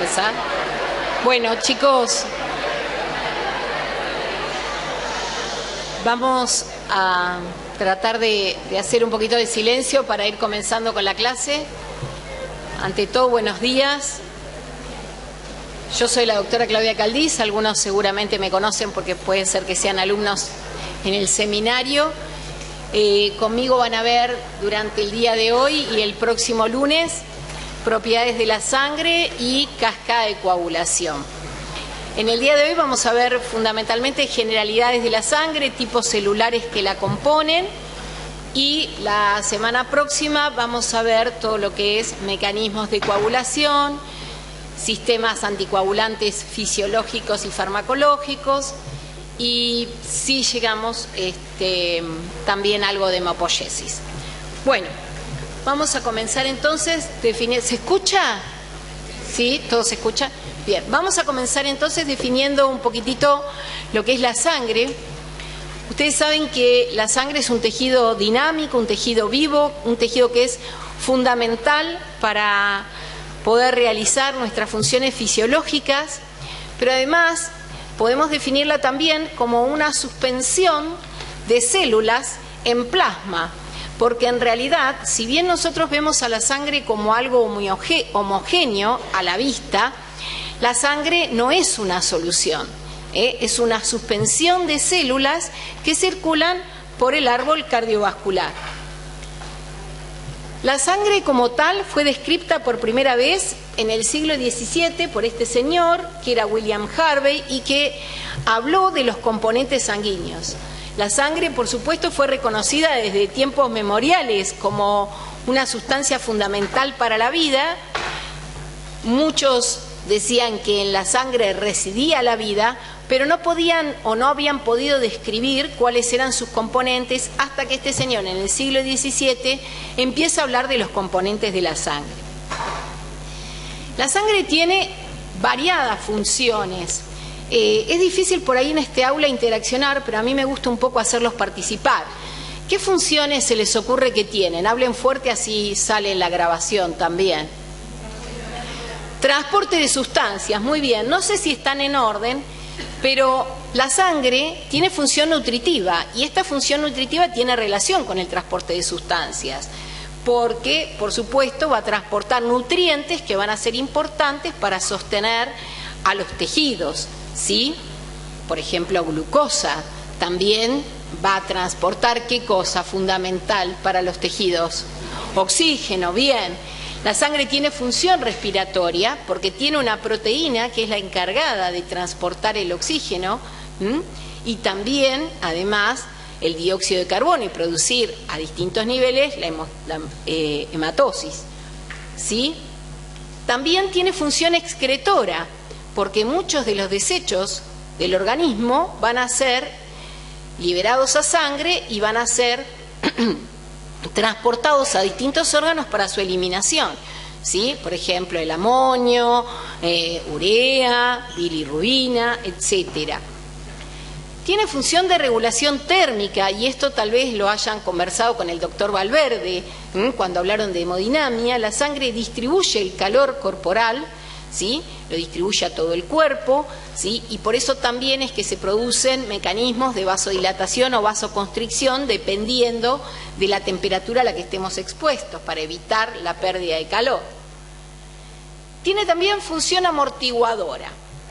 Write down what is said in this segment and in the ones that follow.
Empezar. Bueno, chicos, vamos a tratar de hacer un poquito de silencio para ir comenzando con la clase. Ante todo, buenos días. Yo soy la doctora Claudia Caldiz, algunos seguramente me conocen porque puede ser que sean alumnos en el seminario. Conmigo van a ver durante el día de hoy y el próximo lunes propiedades de la sangre y cascada de coagulación. En el día de hoy vamos a ver fundamentalmente generalidades de la sangre, tipos celulares que la componen, y la semana próxima vamos a ver todo lo que es mecanismos de coagulación, sistemas anticoagulantes fisiológicos y farmacológicos, y si llegamos también algo de hemopoiesis. Bueno, vamos a comenzar entonces. ¿Se escucha? ¿Sí? ¿Todo se escucha? Bien, vamos a comenzar entonces definiendo un poquitito lo que es la sangre. Ustedes saben que la sangre es un tejido dinámico, un tejido vivo, un tejido que es fundamental para poder realizar nuestras funciones fisiológicas, pero además podemos definirla también como una suspensión de células en plasma, porque en realidad, si bien nosotros vemos a la sangre como algo muy homogéneo a la vista, la sangre no es una solución, es una suspensión de células que circulan por el árbol cardiovascular. La sangre como tal fue descrita por primera vez en el siglo XVII por este señor, que era William Harvey, y que habló de los componentes sanguíneos. La sangre, por supuesto, fue reconocida desde tiempos memoriales como una sustancia fundamental para la vida. Muchos decían que en la sangre residía la vida, pero no podían o no habían podido describir cuáles eran sus componentes hasta que este señor en el siglo XVII empieza a hablar de los componentes de la sangre. La sangre tiene variadas funciones. Es difícil por ahí en este aula interaccionar, pero a mí me gusta un poco hacerlos participar. ¿Qué funciones se les ocurre que tienen? Hablen fuerte, así sale en la grabación también. Transporte de sustancias, muy bien. No sé si están en orden, pero la sangre tiene función nutritiva, y esta función nutritiva tiene relación con el transporte de sustancias, porque, por supuesto, va a transportar nutrientes que van a ser importantes para sostener a los tejidos, ¿sí? Por ejemplo, glucosa también va a transportar, ¿qué cosa fundamental para los tejidos? Oxígeno, bien. La sangre tiene función respiratoria porque tiene una proteína que es la encargada de transportar el oxígeno, y también, además, el dióxido de carbono y producir a distintos niveles la hematosis, ¿sí? También tiene función excretora porque muchos de los desechos del organismo van a ser liberados a sangre y van a ser transportados a distintos órganos para su eliminación, ¿sí? Por ejemplo, el amonio, urea, bilirrubina, etcétera. Tiene función de regulación térmica, y esto tal vez lo hayan conversado con el doctor Valverde cuando hablaron de hemodinamia. La sangre distribuye el calor corporal, ¿sí? Lo distribuye a todo el cuerpo, ¿sí? Y por eso también es que se producen mecanismos de vasodilatación o vasoconstricción dependiendo de la temperatura a la que estemos expuestos, para evitar la pérdida de calor. Tiene también función amortiguadora.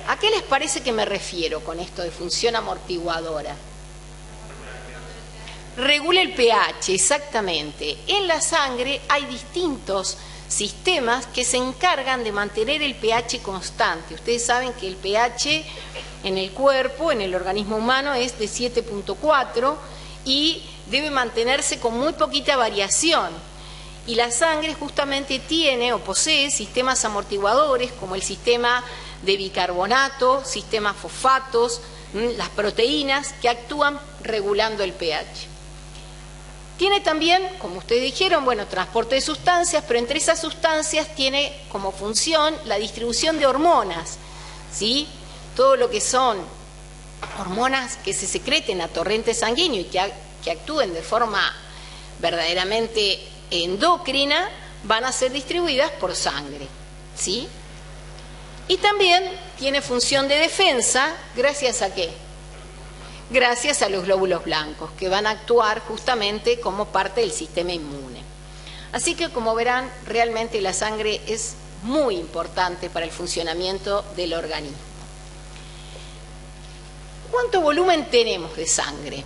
¿A qué les parece que me refiero con esto de función amortiguadora? Regula el pH, exactamente. En la sangre hay distintos sistemas que se encargan de mantener el pH constante. Ustedes saben que el pH en el cuerpo, en el organismo humano, es de 7.4 y debe mantenerse con muy poquita variación. Y la sangre justamente tiene o posee sistemas amortiguadores como el sistema de bicarbonato, sistemas fosfatos, las proteínas que actúan regulando el pH. Tiene también, como ustedes dijeron, transporte de sustancias, pero entre esas sustancias tiene como función la distribución de hormonas, ¿sí? Todo lo que son hormonas que se secreten a torrente sanguíneo y que actúen de forma verdaderamente endocrina, van a ser distribuidas por sangre, ¿sí? Y también tiene función de defensa, ¿gracias a qué? Gracias a los glóbulos blancos, que van a actuar justamente como parte del sistema inmune. Así que, como verán, realmente la sangre es muy importante para el funcionamiento del organismo. ¿Cuánto volumen tenemos de sangre?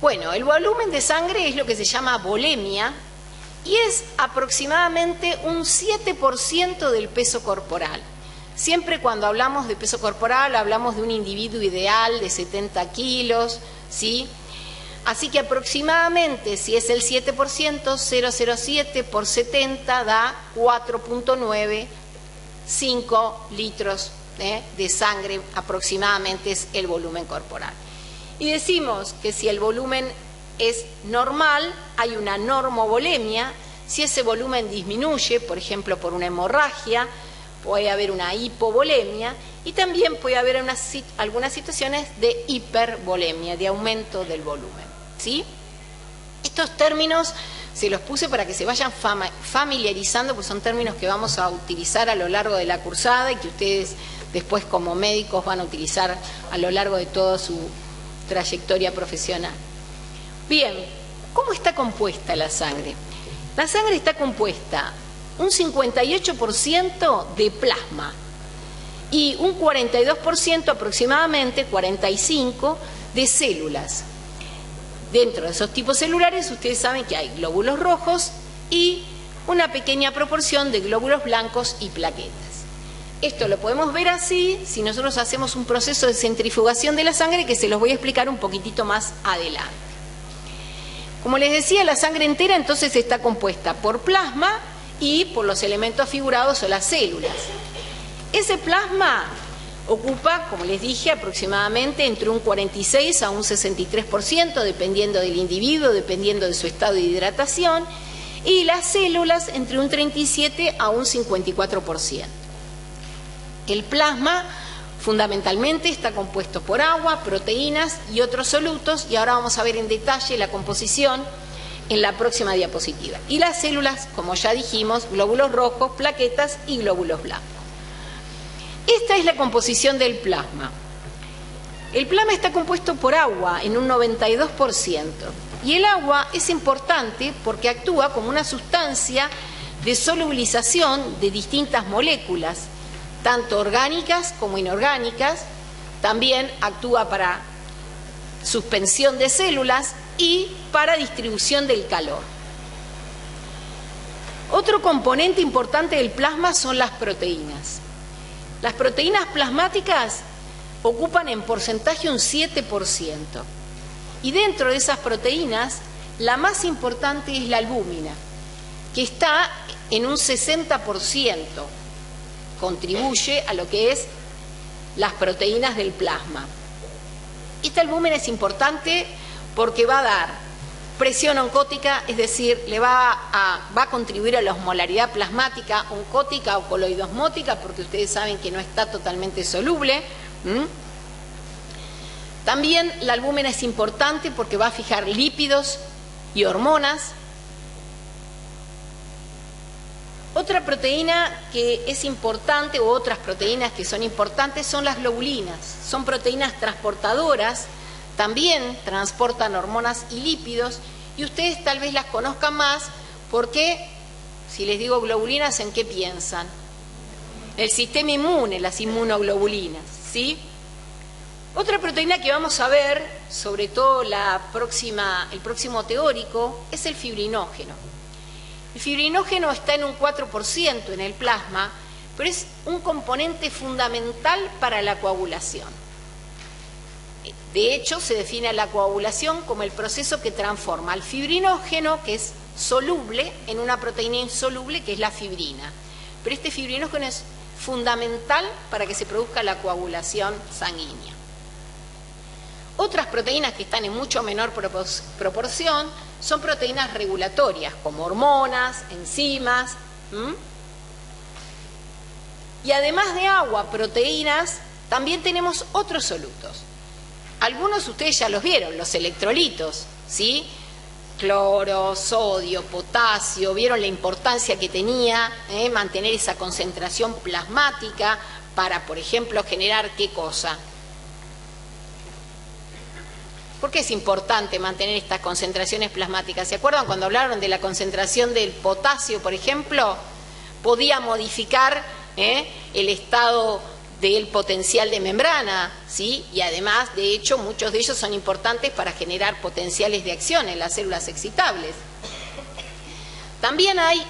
Bueno, el volumen de sangre es lo que se llama volemia y es aproximadamente un 7% del peso corporal. Siempre cuando hablamos de peso corporal hablamos de un individuo ideal de 70 kilos, ¿sí? Así que aproximadamente, si es el 7%, 0,07 por 70 da 4,95 litros de sangre, aproximadamente es el volumen corporal. Y decimos que si el volumen es normal, hay una normovolemia. Si ese volumen disminuye, por ejemplo por una hemorragia, puede haber una hipovolemia y también puede haber algunas situaciones de hipervolemia, de aumento del volumen, ¿sí? Estos términos se los puse para que se vayan familiarizando, porque son términos que vamos a utilizar a lo largo de la cursada y que ustedes después como médicos van a utilizar a lo largo de toda su trayectoria profesional. Bien, ¿cómo está compuesta la sangre? La sangre está compuesta un 58% de plasma y un 42% aproximadamente, 45% de células. Dentro de esos tipos celulares ustedes saben que hay glóbulos rojos y una pequeña proporción de glóbulos blancos y plaquetas. Esto lo podemos ver así si nosotros hacemos un proceso de centrifugación de la sangre que se los voy a explicar un poquitito más adelante. Como les decía, la sangre entera entonces está compuesta por plasma y por los elementos figurados o las células. Ese plasma ocupa, como les dije, aproximadamente entre un 46 a un 63%, dependiendo del individuo, dependiendo de su estado de hidratación, y las células entre un 37 a un 54%. El plasma fundamentalmente está compuesto por agua, proteínas y otros solutos, y ahora vamos a ver en detalle la composición en la próxima diapositiva. Y las células, como ya dijimos, glóbulos rojos, plaquetas y glóbulos blancos. Esta es la composición del plasma. El plasma está compuesto por agua en un 92%. Y el agua es importante porque actúa como una sustancia de solubilización de distintas moléculas, tanto orgánicas como inorgánicas. También actúa para suspensión de células y para distribución del calor. Otro componente importante del plasma son las proteínas. Las proteínas plasmáticas ocupan en porcentaje un 7%. Y dentro de esas proteínas, la más importante es la albúmina, que está en un 60%. Contribuye a lo que es las proteínas del plasma. Esta albúmina es importante porque va a dar presión oncótica, es decir, va a contribuir a la osmolaridad plasmática oncótica o coloidosmótica, porque ustedes saben que no está totalmente soluble. También la albúmina es importante porque va a fijar lípidos y hormonas. Otra proteína que es importante, o otras proteínas que son importantes, son las globulinas. Son proteínas transportadoras, también transportan hormonas y lípidos, y ustedes tal vez las conozcan más porque, si les digo globulinas, ¿en qué piensan? El sistema inmune, las inmunoglobulinas, ¿sí? Otra proteína que vamos a ver, sobre todo el próximo teórico, es el fibrinógeno. El fibrinógeno está en un 4% en el plasma, pero es un componente fundamental para la coagulación. De hecho, se define la coagulación como el proceso que transforma al fibrinógeno, que es soluble, en una proteína insoluble, que es la fibrina. Pero este fibrinógeno es fundamental para que se produzca la coagulación sanguínea. Otras proteínas que están en mucho menor proporción son proteínas regulatorias, como hormonas, enzimas. Y además de agua, proteínas, también tenemos otros solutos. Algunos ustedes ya los vieron, los electrolitos, ¿sí? Cloro, sodio, potasio, vieron la importancia que tenía mantener esa concentración plasmática para, por ejemplo, generar ¿qué cosa? ¿Por qué es importante mantener estas concentraciones plasmáticas? ¿Se acuerdan cuando hablaron de la concentración del potasio, por ejemplo? Podía modificar el estado del potencial de membrana, ¿sí? Y además, de hecho, muchos de ellos son importantes para generar potenciales de acción en las células excitables. También hay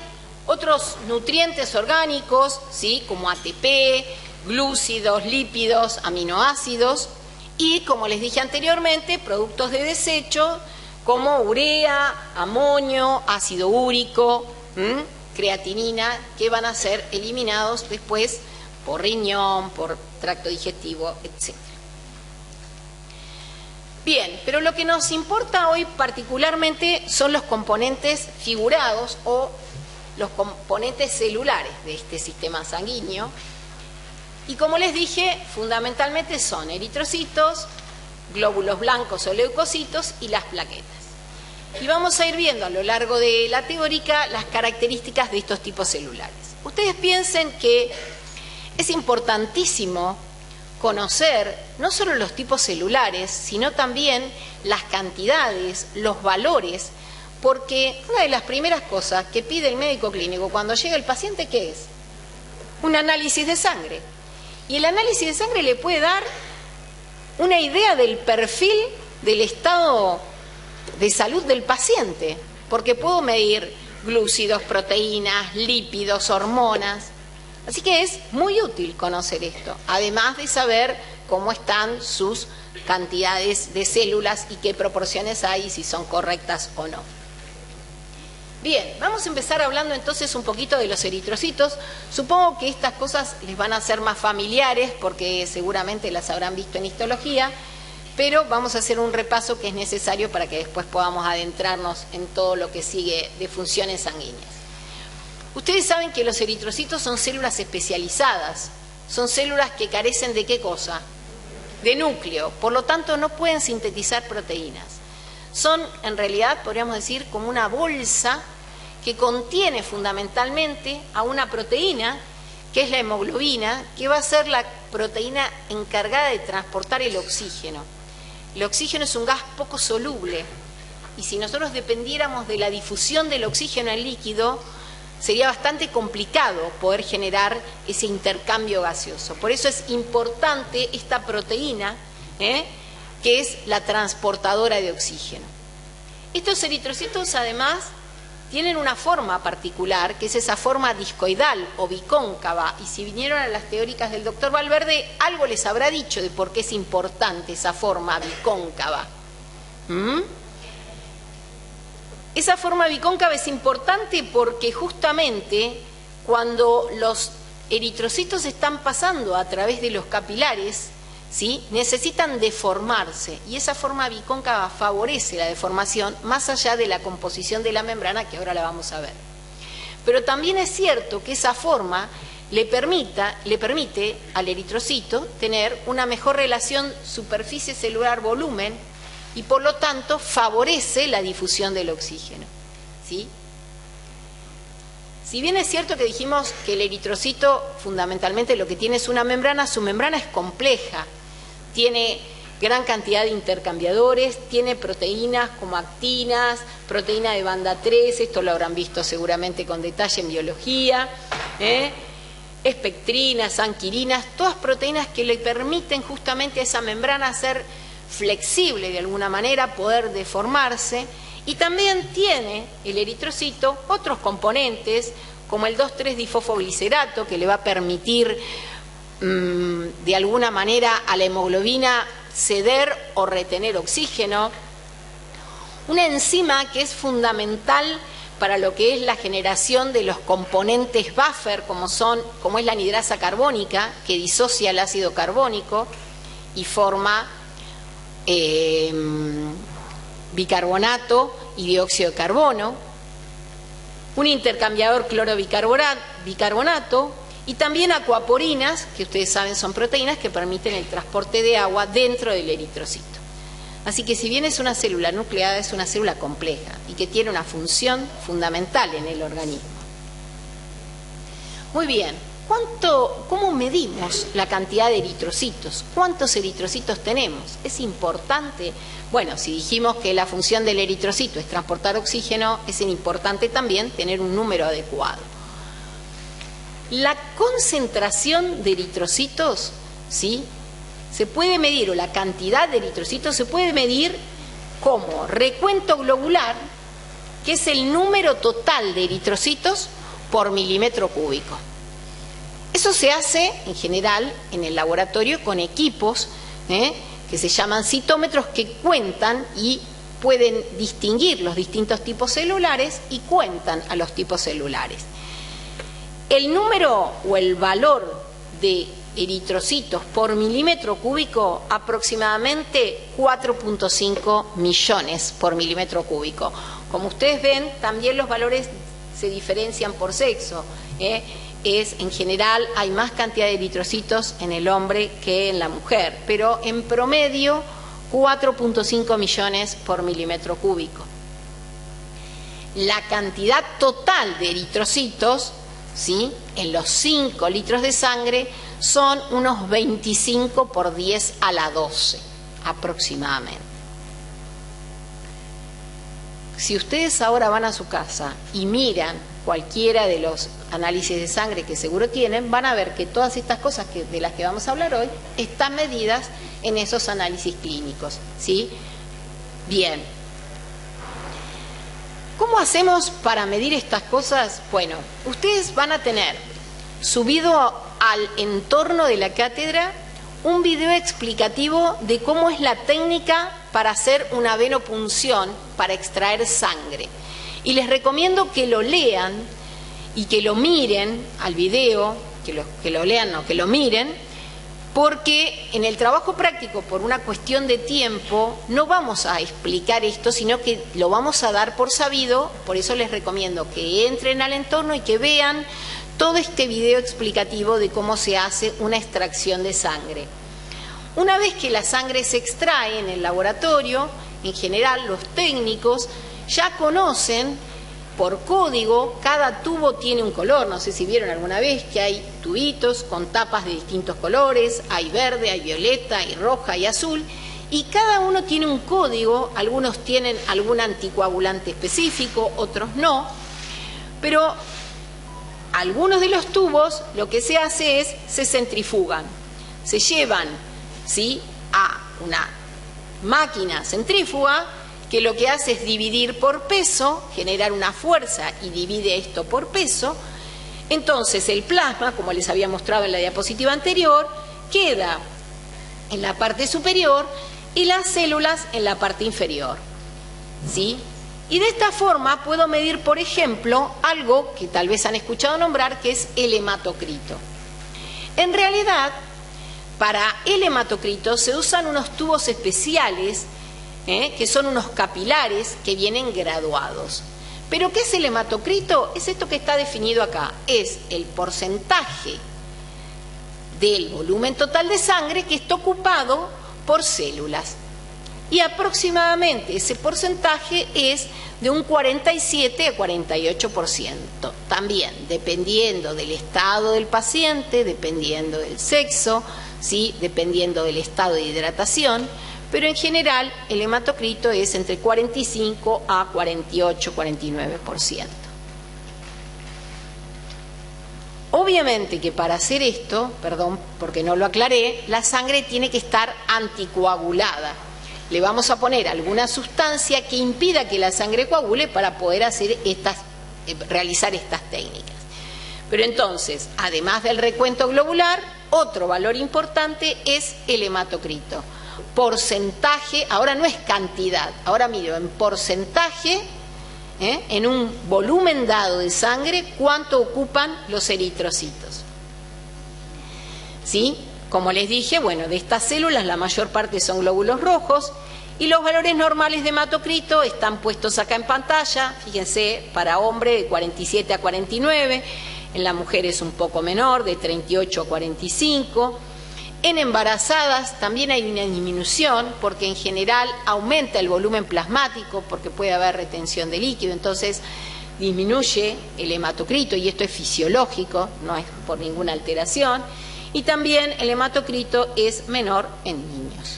otros nutrientes orgánicos, ¿sí? Como ATP, glúcidos, lípidos, aminoácidos y, como les dije anteriormente, productos de desecho como urea, amonio, ácido úrico, creatinina, que van a ser eliminados después por riñón, por tracto digestivo, etc. Bien, pero lo que nos importa hoy particularmente son los componentes figurados o los componentes celulares de este sistema sanguíneo. Y como les dije, fundamentalmente son eritrocitos, glóbulos blancos o leucocitos y las plaquetas. Y vamos a ir viendo a lo largo de la teórica las características de estos tipos celulares. Ustedes piensen que es importantísimo conocer no solo los tipos celulares, sino también las cantidades, los valores, porque una de las primeras cosas que pide el médico clínico cuando llega el paciente, ¿qué es? Un análisis de sangre. Y el análisis de sangre le puede dar una idea del perfil del estado de salud del paciente, porque puedo medir glúcidos, proteínas, lípidos, hormonas. Así que es muy útil conocer esto, además de saber cómo están sus cantidades de células y qué proporciones hay y si son correctas o no. Bien, vamos a empezar hablando entonces un poquito de los eritrocitos. Supongo que estas cosas les van a ser más familiares porque seguramente las habrán visto en histología, pero vamos a hacer un repaso que es necesario para que después podamos adentrarnos en todo lo que sigue de funciones sanguíneas. Ustedes saben que los eritrocitos son células especializadas, son células que carecen de ¿qué cosa? De núcleo, por lo tanto no pueden sintetizar proteínas. Son, en realidad, podríamos decir, como una bolsa que contiene fundamentalmente a una proteína, que es la hemoglobina, que va a ser la proteína encargada de transportar el oxígeno. El oxígeno es un gas poco soluble, y si nosotros dependiéramos de la difusión del oxígeno en líquido, sería bastante complicado poder generar ese intercambio gaseoso. Por eso es importante esta proteína, que es la transportadora de oxígeno. Estos eritrocitos además tienen una forma particular, que es esa forma discoidal o bicóncava, y si vinieron a las teóricas del doctor Valverde, algo les habrá dicho de por qué es importante esa forma bicóncava. Esa forma bicóncava es importante porque justamente cuando los eritrocitos están pasando a través de los capilares, ¿sí?, necesitan deformarse, y esa forma bicóncava favorece la deformación más allá de la composición de la membrana, que ahora la vamos a ver. Pero también es cierto que esa forma le permite al eritrocito tener una mejor relación superficie celular-volumen, y por lo tanto favorece la difusión del oxígeno, ¿sí? Si bien es cierto que dijimos que el eritrocito fundamentalmente lo que tiene es una membrana, su membrana es compleja, tiene gran cantidad de intercambiadores, tiene proteínas como actinas, proteína de banda 3, esto lo habrán visto seguramente con detalle en biología, espectrinas, anquirinas, todas proteínas que le permiten justamente a esa membrana ser flexible de alguna manera, poder deformarse, y también tiene el eritrocito otros componentes como el 2,3-difosfoglicerato, que le va a permitir de alguna manera a la hemoglobina ceder o retener oxígeno, una enzima que es fundamental para lo que es la generación de los componentes buffer, como es la anidrasa carbónica, que disocia el ácido carbónico y forma bicarbonato y dióxido de carbono, un intercambiador cloro-bicarbonato, y también acuaporinas, que ustedes saben son proteínas que permiten el transporte de agua dentro del eritrocito. Así que si bien es una célula nucleada, es una célula compleja y que tiene una función fundamental en el organismo. Muy bien, ¿Cómo medimos la cantidad de eritrocitos? ¿Cuántos eritrocitos tenemos? ¿Es importante? Bueno, si dijimos que la función del eritrocito es transportar oxígeno, es importante también tener un número adecuado. La concentración de eritrocitos, ¿sí?, se puede medir, o la cantidad de eritrocitos se puede medir como recuento globular, que es el número total de eritrocitos por milímetro cúbico. Eso se hace en general en el laboratorio con equipos que se llaman citómetros, que cuentan y pueden distinguir los distintos tipos celulares y cuentan a los tipos celulares. El número o el valor de eritrocitos por milímetro cúbico, aproximadamente 4.5 millones por milímetro cúbico. Como ustedes ven, también los valores se diferencian por sexo. En general hay más cantidad de eritrocitos en el hombre que en la mujer, pero en promedio 4.5 millones por milímetro cúbico. La cantidad total de eritrocitos, ¿sí?, en los 5 litros de sangre son unos 25 por 10 a la 12 aproximadamente. Si ustedes ahora van a su casa y miran cualquiera de los análisis de sangre que seguro tienen, van a ver que todas estas cosas de las que vamos a hablar hoy están medidas en esos análisis clínicos, ¿sí? Bien. ¿Cómo hacemos para medir estas cosas? Bueno, ustedes van a tener subido al entorno de la cátedra un video explicativo de cómo es la técnica para hacer una venopunción para extraer sangre. Y les recomiendo que lo lean y que lo miren al video, que lo lean, no, que lo miren, porque en el trabajo práctico, por una cuestión de tiempo, no vamos a explicar esto, sino que lo vamos a dar por sabido. Por eso les recomiendo que entren al entorno y que vean todo este video explicativo de cómo se hace una extracción de sangre. Una vez que la sangre se extrae en el laboratorio, en general los técnicos ya conocen por código, cada tubo tiene un color. No sé si vieron alguna vez que hay tubitos con tapas de distintos colores, hay verde, hay violeta, hay roja, hay azul, y cada uno tiene un código. Algunos tienen algún anticoagulante específico, otros no, pero algunos de los tubos lo que se hace es, se centrifugan, se llevan, ¿sí?, a una máquina centrífuga que lo que hace es dividir por peso, generar una fuerza y divide esto por peso. Entonces el plasma, como les había mostrado en la diapositiva anterior, queda en la parte superior y las células en la parte inferior, ¿sí? Y de esta forma puedo medir, por ejemplo, algo que tal vez han escuchado nombrar, que es el hematocrito. En realidad, para el hematocrito se usan unos tubos especiales, que son unos capilares que vienen graduados. ¿Pero qué es el hematocrito? Es esto que está definido acá. Es el porcentaje del volumen total de sangre que está ocupado por células. Y aproximadamente ese porcentaje es de un 47 a 48%. También dependiendo del estado del paciente, dependiendo del sexo, ¿sí?, dependiendo del estado de hidratación. Pero en general el hematocrito es entre 45 a 48, 49%. Obviamente que para hacer esto, perdón porque no lo aclaré, la sangre tiene que estar anticoagulada. Le vamos a poner alguna sustancia que impida que la sangre coagule para poder hacer realizar estas técnicas. Pero entonces, además del recuento globular, otro valor importante es el hematocrito. Porcentaje, ahora no es cantidad, ahora miro en porcentaje, en un volumen dado de sangre, cuánto ocupan los eritrocitos. ¿Sí? Como les dije, bueno, de estas células la mayor parte son glóbulos rojos y los valores normales de hematocrito están puestos acá en pantalla. Fíjense, para hombre de 47 a 49, en la mujer es un poco menor, de 38 a 45. En embarazadas también hay una disminución porque en general aumenta el volumen plasmático porque puede haber retención de líquido. Entonces, disminuye el hematocrito, y esto es fisiológico, no es por ninguna alteración, y también el hematocrito es menor en niños.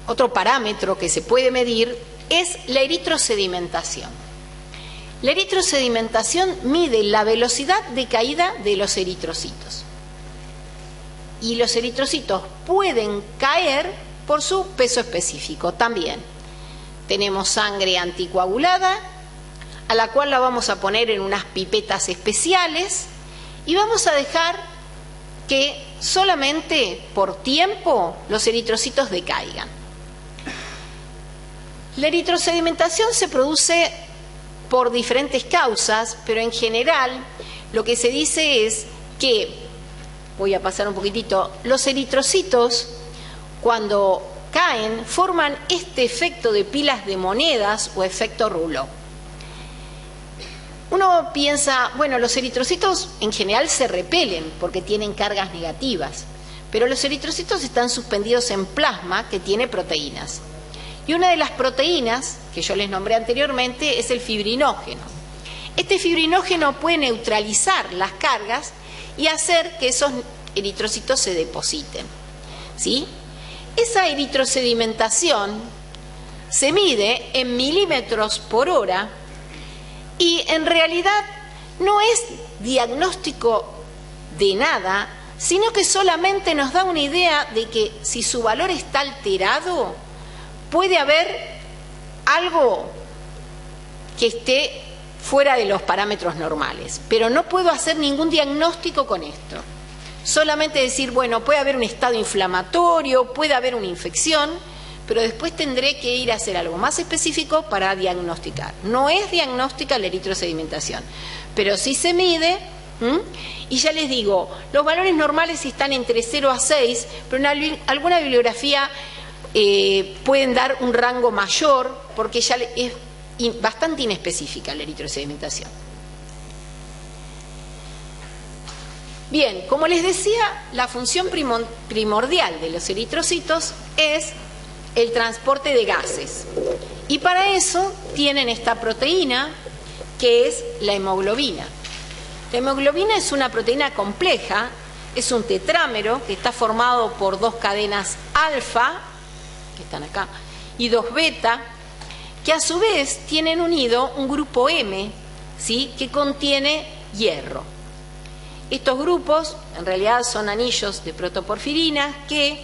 Otro parámetro que se puede medir es la eritrosedimentación. La eritrosedimentación mide la velocidad de caída de los eritrocitos. Y los eritrocitos pueden caer por su peso específico también. Tenemos sangre anticoagulada, a la cual la vamos a poner en unas pipetas especiales y vamos a dejar que solamente por tiempo los eritrocitos decaigan. La eritrosedimentación se produce por diferentes causas, pero en general lo que se dice es que, voy a pasar un poquitito, los eritrocitos cuando caen forman este efecto de pilas de monedas o efecto rouleau. Uno piensa, bueno, los eritrocitos en general se repelen porque tienen cargas negativas, pero los eritrocitos están suspendidos en plasma que tiene proteínas. Y una de las proteínas, que yo les nombré anteriormente, es el fibrinógeno. Este fibrinógeno puede neutralizar las cargas y hacer que esos eritrocitos se depositen, ¿sí? Esa eritrosedimentación se mide en milímetros por hora y en realidad no es diagnóstico de nada, sino que solamente nos da una idea de que si su valor está alterado, puede haber algo que esté fuera de los parámetros normales, pero no puedo hacer ningún diagnóstico con esto. Solamente decir, bueno, puede haber un estado inflamatorio, puede haber una infección, pero después tendré que ir a hacer algo más específico para diagnosticar. No es diagnóstica la eritrosedimentación, pero sí se mide, y ya les digo, los valores normales están entre 0 a 6, pero en alguna bibliografía pueden dar un rango mayor porque ya es bastante inespecífica la eritrosedimentación. Bien, como les decía, la función primordial de los eritrocitos es el transporte de gases. Y para eso tienen esta proteína que es la hemoglobina. La hemoglobina es una proteína compleja, es un tetrámero que está formado por 2 cadenas alfa, que están acá, y 2 beta, que a su vez tienen unido un grupo M, ¿sí?, que contiene hierro. Estos grupos en realidad son anillos de protoporfirina que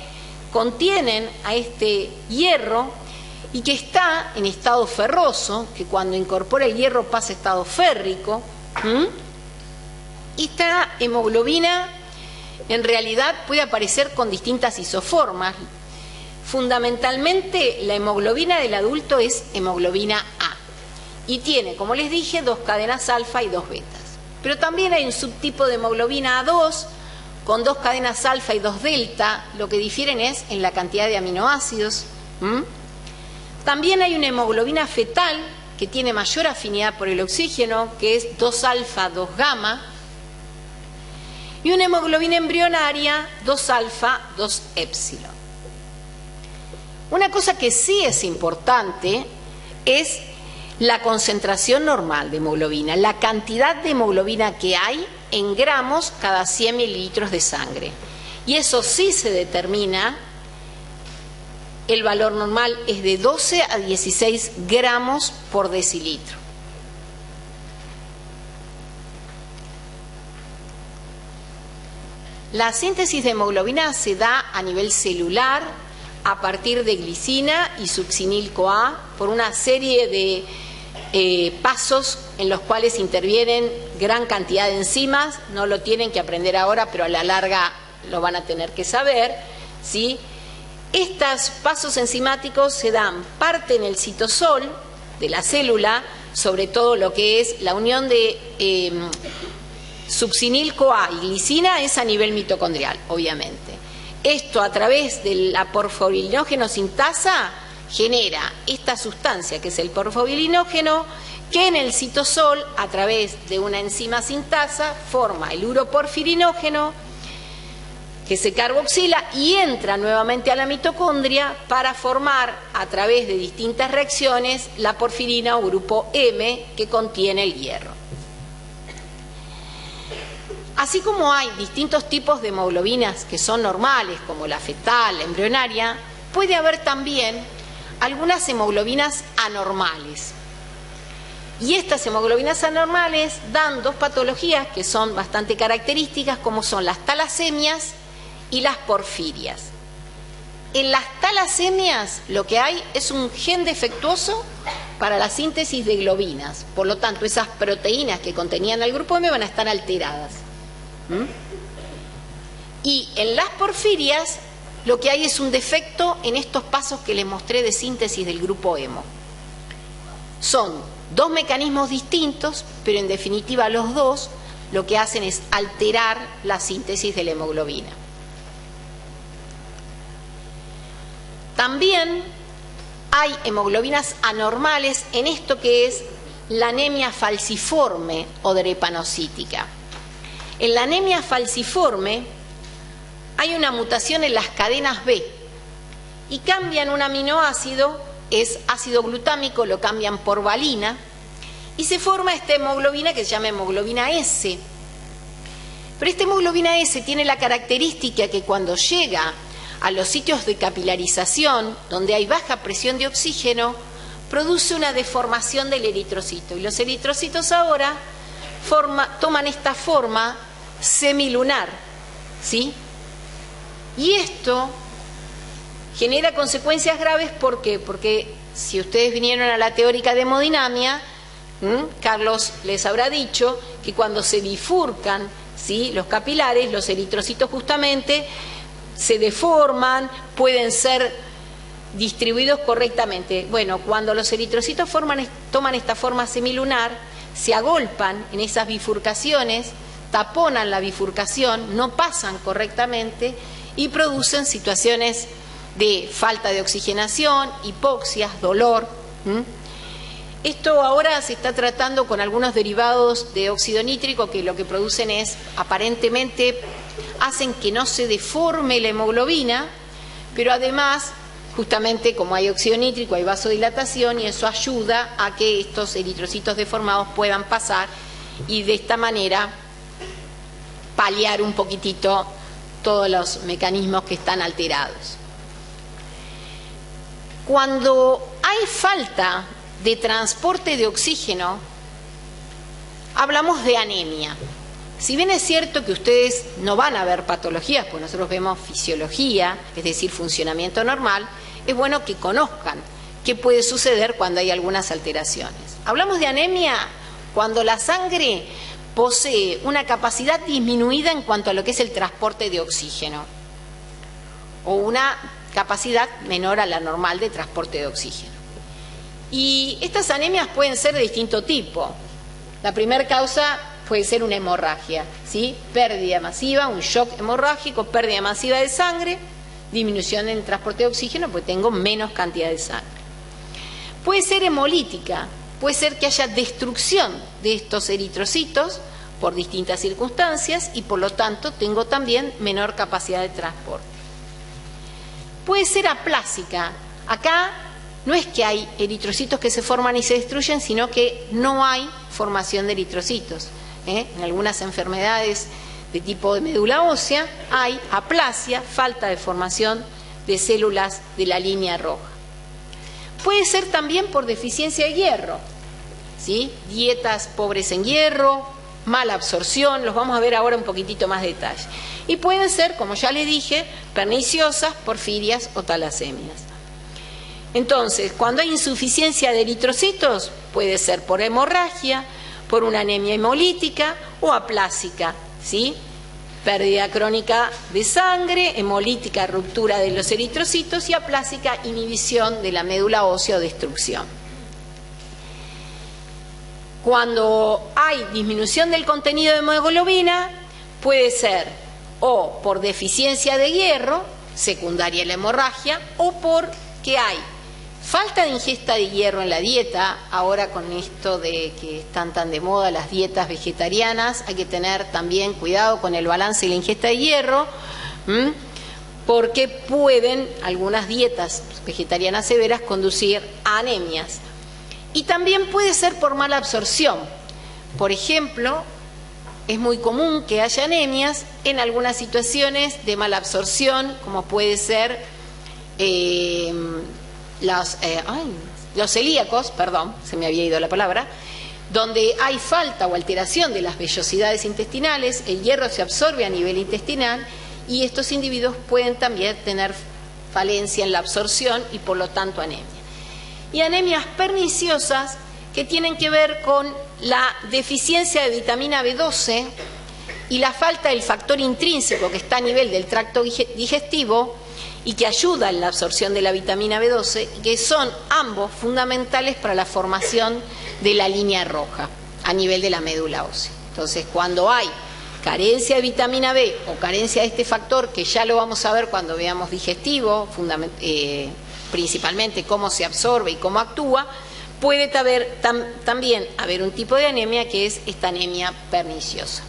contienen a este hierro y que está en estado ferroso, que cuando incorpora el hierro pasa a estado férrico. Y esta hemoglobina en realidad puede aparecer con distintas isoformas. Fundamentalmente la hemoglobina del adulto es hemoglobina A y tiene, como les dije, 2 cadenas alfa y 2 betas. Pero también hay un subtipo de hemoglobina A2 con 2 cadenas alfa y 2 delta, lo que difieren es en la cantidad de aminoácidos. También hay una hemoglobina fetal que tiene mayor afinidad por el oxígeno, que es 2 alfa, 2 gamma, y una hemoglobina embrionaria 2 alfa, 2 épsilon. Una cosa que sí es importante es la concentración normal de hemoglobina, la cantidad de hemoglobina que hay en gramos cada 100 mililitros de sangre. Y eso sí se determina, el valor normal es de 12 a 16 gramos por decilitro. La síntesis de hemoglobina se da a nivel celular a partir de glicina y succinil-CoA por una serie de pasos en los cuales intervienen gran cantidad de enzimas. No lo tienen que aprender ahora, pero a la larga lo van a tener que saber, ¿sí? Estos pasos enzimáticos se dan parte en el citosol de la célula, sobre todo lo que es la unión de succinil-CoA y glicina es a nivel mitocondrial, obviamente. Esto a través de la porfobilinógeno sintasa genera esta sustancia que es el porfobilinógeno, que en el citosol a través de una enzima sintasa forma el uroporfirinógeno que se carboxila y entra nuevamente a la mitocondria para formar, a través de distintas reacciones, la porfirina o grupo M que contiene el hierro. Así como hay distintos tipos de hemoglobinas que son normales, como la fetal, la embrionaria, puede haber también algunas hemoglobinas anormales. Y estas hemoglobinas anormales dan dos patologías que son bastante características, como son las talasemias y las porfirias. En las talasemias lo que hay es un gen defectuoso para la síntesis de globinas. Por lo tanto, esas proteínas que contenían el grupo M van a estar alteradas. Y en las porfirias lo que hay es un defecto en estos pasos que les mostré de síntesis del grupo hemo. Son dos mecanismos distintos, pero en definitiva los dos lo que hacen es alterar la síntesis de la hemoglobina. También hay hemoglobinas anormales en esto que es la anemia falciforme o drepanocítica. En la anemia falciforme hay una mutación en las cadenas B y cambian un aminoácido, es ácido glutámico, lo cambian por valina y se forma esta hemoglobina que se llama hemoglobina S. Pero esta hemoglobina S tiene la característica que cuando llega a los sitios de capilarización, donde hay baja presión de oxígeno, produce una deformación del eritrocito. Y los eritrocitos ahora toman esta forma semilunar, ¿sí? Y esto genera consecuencias graves, ¿por qué? Porque si ustedes vinieron a la teórica de hemodinamia, Carlos les habrá dicho que cuando se bifurcan, ¿sí?, los capilares, los eritrocitos justamente se deforman, pueden ser distribuidos correctamente. Bueno, cuando los eritrocitos toman esta forma semilunar, se agolpan en esas bifurcaciones, taponan la bifurcación, no pasan correctamente y producen situaciones de falta de oxigenación, hipoxias, dolor. Esto ahora se está tratando con algunos derivados de óxido nítrico que lo que producen es, aparentemente, hacen que no se deforme la hemoglobina, pero además, justamente como hay óxido nítrico, hay vasodilatación y eso ayuda a que estos eritrocitos deformados puedan pasar y de esta manera paliar un poquitito todos los mecanismos que están alterados. Cuando hay falta de transporte de oxígeno, hablamos de anemia. Si bien es cierto que ustedes no van a ver patologías, pues nosotros vemos fisiología, es decir, funcionamiento normal, es bueno que conozcan qué puede suceder cuando hay algunas alteraciones. Hablamos de anemia cuando la sangre posee una capacidad disminuida en cuanto a lo que es el transporte de oxígeno o una capacidad menor a la normal de transporte de oxígeno. Y estas anemias pueden ser de distinto tipo. La primera causa puede ser una hemorragia, ¿sí? Pérdida masiva, un shock hemorrágico, pérdida masiva de sangre, disminución en el transporte de oxígeno, porque tengo menos cantidad de sangre. Puede ser hemolítica, puede ser que haya destrucción de estos eritrocitos por distintas circunstancias y por lo tanto tengo también menor capacidad de transporte. Puede ser aplásica. Acá no es que hay eritrocitos que se forman y se destruyen, sino que no hay formación de eritrocitos. En algunas enfermedades de tipo de médula ósea hay aplasia, falta de formación de células de la línea roja. Puede ser también por deficiencia de hierro, ¿sí? Dietas pobres en hierro, mala absorción, los vamos a ver ahora un poquitito más de detalle. Y pueden ser, como ya les dije, perniciosas, porfirias o talasemias. Entonces, cuando hay insuficiencia de eritrocitos, puede ser por hemorragia, por una anemia hemolítica o aplásica, ¿sí? Pérdida crónica de sangre, hemolítica, ruptura de los eritrocitos y aplásica, inhibición de la médula ósea o destrucción. Cuando hay disminución del contenido de hemoglobina, puede ser o por deficiencia de hierro, secundaria a la hemorragia, o porque hay falta de ingesta de hierro en la dieta. Ahora con esto de que están tan de moda las dietas vegetarianas, hay que tener también cuidado con el balance y la ingesta de hierro, porque pueden algunas dietas vegetarianas severas conducir a anemias. Y también puede ser por mala absorción. Por ejemplo, es muy común que haya anemias en algunas situaciones de mala absorción, como puede ser los celíacos, perdón, se me había ido la palabra, donde hay falta o alteración de las vellosidades intestinales, el hierro se absorbe a nivel intestinal y estos individuos pueden también tener falencia en la absorción y por lo tanto anemia. Y anemias perniciosas que tienen que ver con la deficiencia de vitamina B12 y la falta del factor intrínseco que está a nivel del tracto digestivo y que ayuda en la absorción de la vitamina B12, que son ambos fundamentales para la formación de la línea roja a nivel de la médula ósea. Entonces, cuando hay carencia de vitamina B o carencia de este factor, que ya lo vamos a ver cuando veamos digestivo, principalmente cómo se absorbe y cómo actúa, puede también haber un tipo de anemia que es esta anemia perniciosa.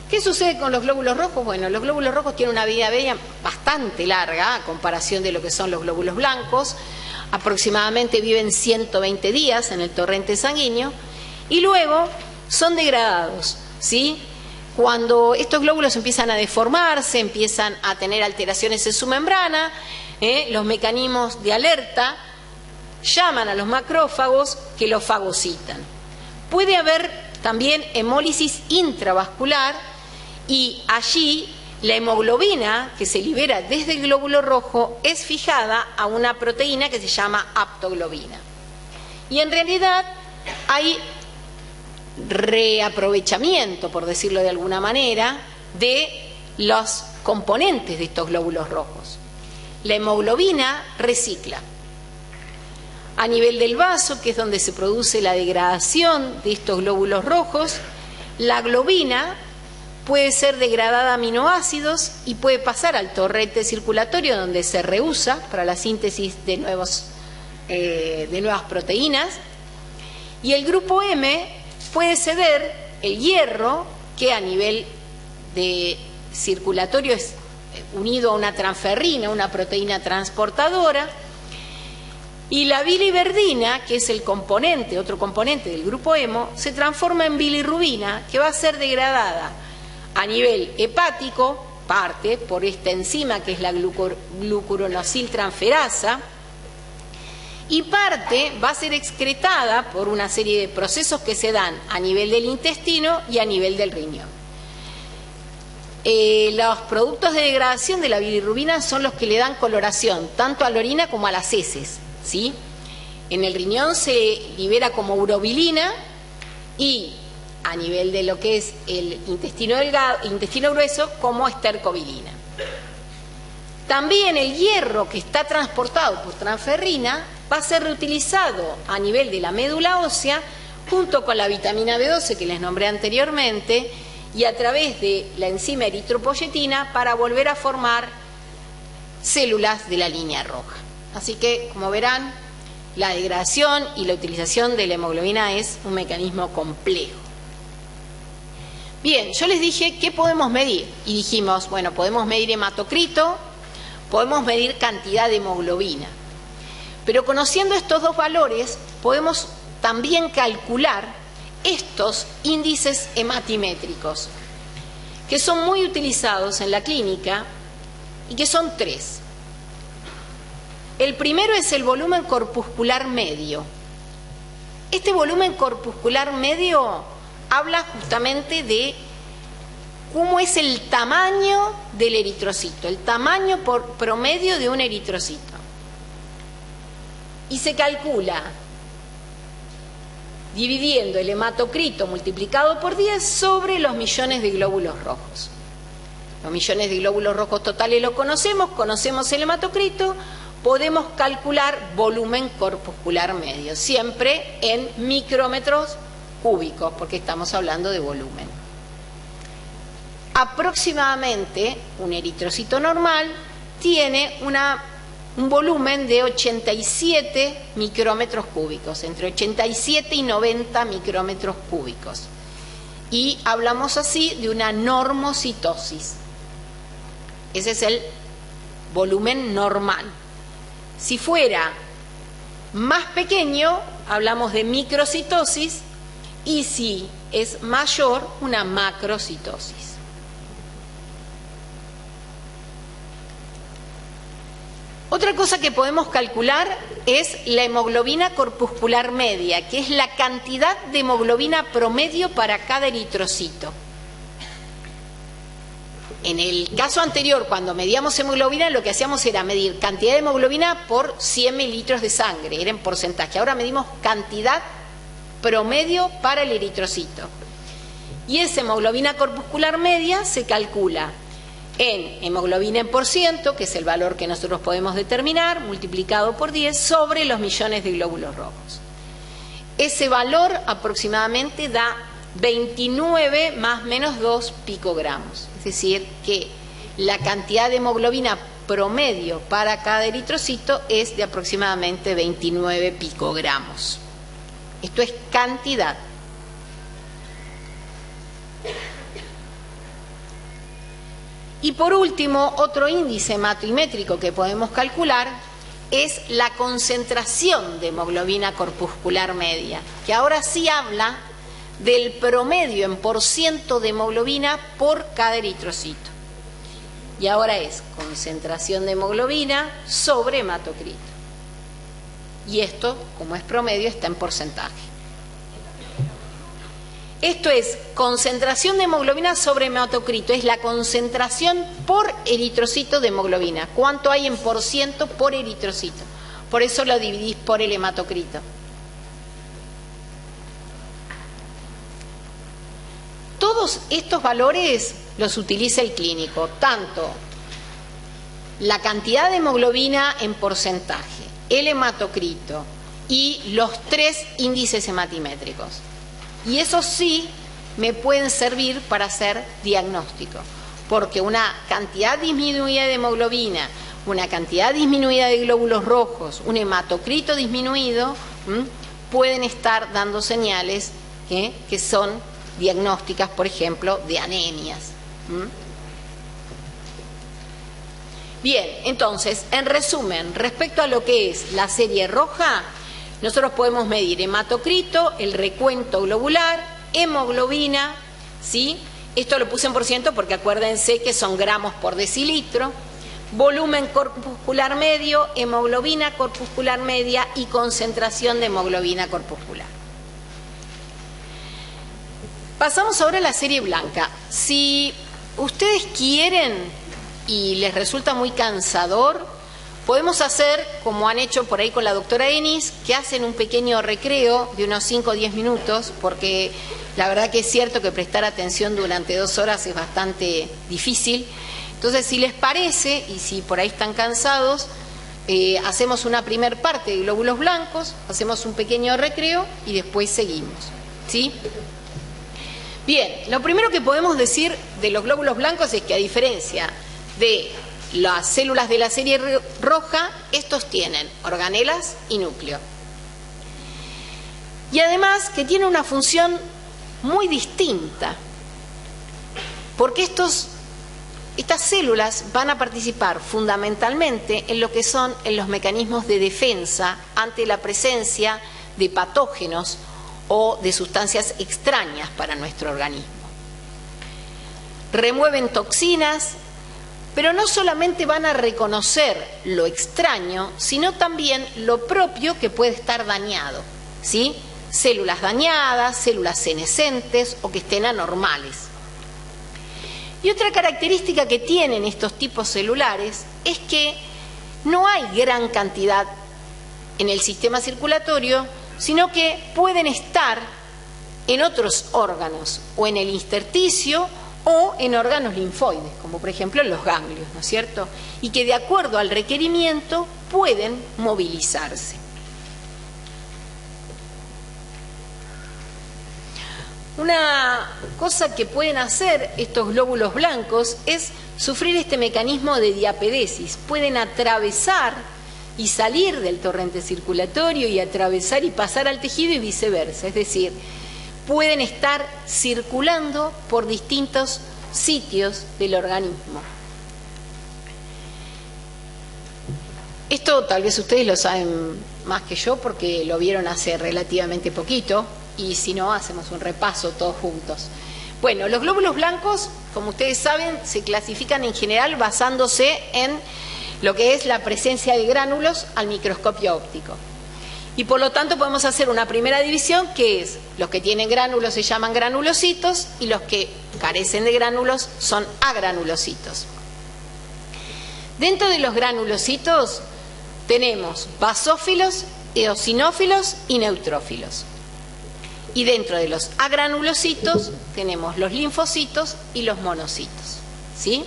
¿Qué sucede con los glóbulos rojos? Bueno, los glóbulos rojos tienen una vida media bastante larga a comparación de lo que son los glóbulos blancos. Aproximadamente viven 120 días en el torrente sanguíneo y luego son degradados, ¿sí? Cuando estos glóbulos empiezan a deformarse, empiezan a tener alteraciones en su membrana, los mecanismos de alerta llaman a los macrófagos que los fagocitan. Puede haber también hemólisis intravascular y allí la hemoglobina que se libera desde el glóbulo rojo es fijada a una proteína que se llama aptoglobina. Y en realidad hay reaprovechamiento, por decirlo de alguna manera, de los componentes de estos glóbulos rojos. La hemoglobina recicla. A nivel del vaso, que es donde se produce la degradación de estos glóbulos rojos, la globina puede ser degradada a aminoácidos y puede pasar al torrente circulatorio donde se reusa para la síntesis de nuevas proteínas. Y el grupo M puede ceder el hierro, que a nivel de circulatorio es unido a una transferrina, una proteína transportadora. Y la biliverdina, que es otro componente del grupo hemo, se transforma en bilirrubina, que va a ser degradada a nivel hepático, parte por esta enzima que es la glucuronosiltransferasa, y parte va a ser excretada por una serie de procesos que se dan a nivel del intestino y a nivel del riñón. Los productos de degradación de la bilirrubina son los que le dan coloración tanto a la orina como a las heces, ¿sí? En el riñón se libera como urobilina y a nivel de lo que es el intestino delgado, intestino grueso, como estercobilina. También el hierro que está transportado por transferrina va a ser reutilizado a nivel de la médula ósea junto con la vitamina B12 que les nombré anteriormente y a través de la enzima eritropoyetina para volver a formar células de la línea roja. Así que, como verán, la degradación y la utilización de la hemoglobina es un mecanismo complejo. Bien, yo les dije qué podemos medir y dijimos, bueno, podemos medir hematocrito, podemos medir cantidad de hemoglobina. Pero conociendo estos dos valores, podemos también calcular estos índices hematimétricos, que son muy utilizados en la clínica y que son tres. El primero es el volumen corpuscular medio. Este volumen corpuscular medio habla justamente de cómo es el tamaño del eritrocito, el tamaño por promedio de un eritrocito. Y se calcula dividiendo el hematocrito multiplicado por 10 sobre los millones de glóbulos rojos. Los millones de glóbulos rojos totales los conocemos el hematocrito, podemos calcular volumen corpuscular medio, siempre en micrómetros cúbicos, porque estamos hablando de volumen. Aproximadamente un eritrocito normal tiene un volumen de 87 micrómetros cúbicos, entre 87 y 90 micrómetros cúbicos. Y hablamos así de una normocitosis. Ese es el volumen normal. Si fuera más pequeño, hablamos de microcitosis, y si es mayor, una macrocitosis. Otra cosa que podemos calcular es la hemoglobina corpuscular media, que es la cantidad de hemoglobina promedio para cada eritrocito. En el caso anterior, cuando medíamos hemoglobina, lo que hacíamos era medir cantidad de hemoglobina por 100 mililitros de sangre, era en porcentaje. Ahora medimos cantidad promedio para el eritrocito. Y esa hemoglobina corpuscular media se calcula en hemoglobina en por ciento, que es el valor que nosotros podemos determinar, multiplicado por 10, sobre los millones de glóbulos rojos. Ese valor aproximadamente da 29 más menos 2 picogramos. Es decir, que la cantidad de hemoglobina promedio para cada eritrocito es de aproximadamente 29 picogramos. Esto es cantidad. Y por último, otro índice hematométrico que podemos calcular es la concentración de hemoglobina corpuscular media, que ahora sí habla del promedio en por ciento de hemoglobina por cada eritrocito. Y ahora es concentración de hemoglobina sobre hematocrito. Y esto, como es promedio, está en porcentaje. Esto es concentración de hemoglobina sobre hematocrito, es la concentración por eritrocito de hemoglobina. ¿Cuánto hay en por ciento por eritrocito? Por eso lo dividís por el hematocrito. Todos estos valores los utiliza el clínico, tanto la cantidad de hemoglobina en porcentaje, el hematocrito y los 3 índices hematimétricos. Y eso sí me pueden servir para hacer diagnóstico, porque una cantidad disminuida de hemoglobina, una cantidad disminuida de glóbulos rojos, un hematocrito disminuido, pueden estar dando señales que son diagnósticas, por ejemplo, de anemias. Bien, entonces, en resumen, respecto a lo que es la serie roja, nosotros podemos medir hematocrito, el recuento globular, hemoglobina, ¿sí? Esto lo puse en por ciento porque acuérdense que son gramos por decilitro, volumen corpuscular medio, hemoglobina corpuscular media y concentración de hemoglobina corpuscular. Pasamos ahora a la serie blanca. Si ustedes quieren y les resulta muy cansador, podemos hacer, como han hecho por ahí con la doctora Enis, que hacen un pequeño recreo de unos 5 o 10 minutos, porque la verdad que es cierto que prestar atención durante 2 horas es bastante difícil. Entonces, si les parece, y si por ahí están cansados, hacemos una primer parte de glóbulos blancos, hacemos un pequeño recreo y después seguimos, ¿sí? Bien, lo primero que podemos decir de los glóbulos blancos es que, a diferencia de las células de la serie roja, estos tienen organelas y núcleo. Y además que tiene una función muy distinta, porque estas células van a participar fundamentalmente en lo que son los mecanismos de defensa ante la presencia de patógenos o de sustancias extrañas para nuestro organismo. Remueven toxinas, pero no solamente van a reconocer lo extraño, sino también lo propio que puede estar dañado, ¿sí? Células dañadas, células senescentes o que estén anormales. Y otra característica que tienen estos tipos celulares es que no hay gran cantidad en el sistema circulatorio, sino que pueden estar en otros órganos, o en el intersticio, o en órganos linfoides, como por ejemplo en los ganglios, ¿no es cierto? Y que de acuerdo al requerimiento pueden movilizarse. Una cosa que pueden hacer estos glóbulos blancos es sufrir este mecanismo de diapedesis. Pueden atravesar y salir del torrente circulatorio y atravesar y pasar al tejido y viceversa. Es decir, pueden estar circulando por distintos sitios del organismo. Esto tal vez ustedes lo saben más que yo porque lo vieron hace relativamente poquito, y si no, hacemos un repaso todos juntos. Bueno, los glóbulos blancos, como ustedes saben, se clasifican en general basándose en lo que es la presencia de gránulos al microscopio óptico. Y por lo tanto podemos hacer una primera división, que es: los que tienen gránulos se llaman granulocitos y los que carecen de gránulos son agranulocitos. Dentro de los granulocitos tenemos basófilos, eosinófilos y neutrófilos. Y dentro de los agranulocitos tenemos los linfocitos y los monocitos, ¿sí?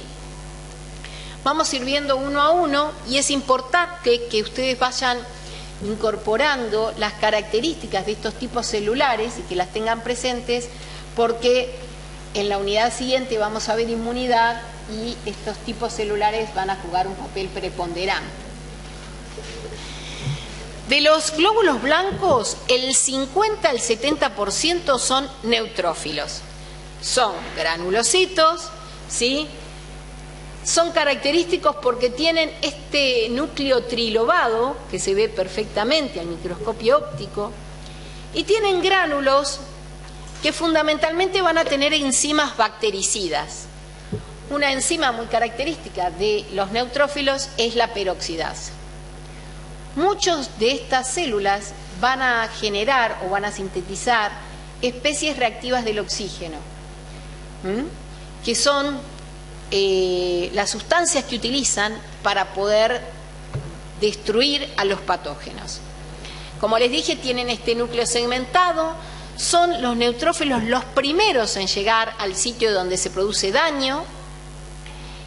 Vamos a ir viendo uno a uno, y es importante que ustedes vayan incorporando las características de estos tipos celulares y que las tengan presentes, porque en la unidad siguiente vamos a ver inmunidad y estos tipos celulares van a jugar un papel preponderante. De los glóbulos blancos, el 50 al 70% son neutrófilos. Son granulocitos, ¿sí? Son característicos porque tienen este núcleo trilobado, que se ve perfectamente al microscopio óptico, y tienen gránulos que fundamentalmente van a tener enzimas bactericidas. Una enzima muy característica de los neutrófilos es la peroxidasa. Muchas de estas células van a generar o van a sintetizar especies reactivas del oxígeno, que son las sustancias que utilizan para poder destruir a los patógenos. Como les dije, tienen este núcleo segmentado. Son los neutrófilos los primeros en llegar al sitio donde se produce daño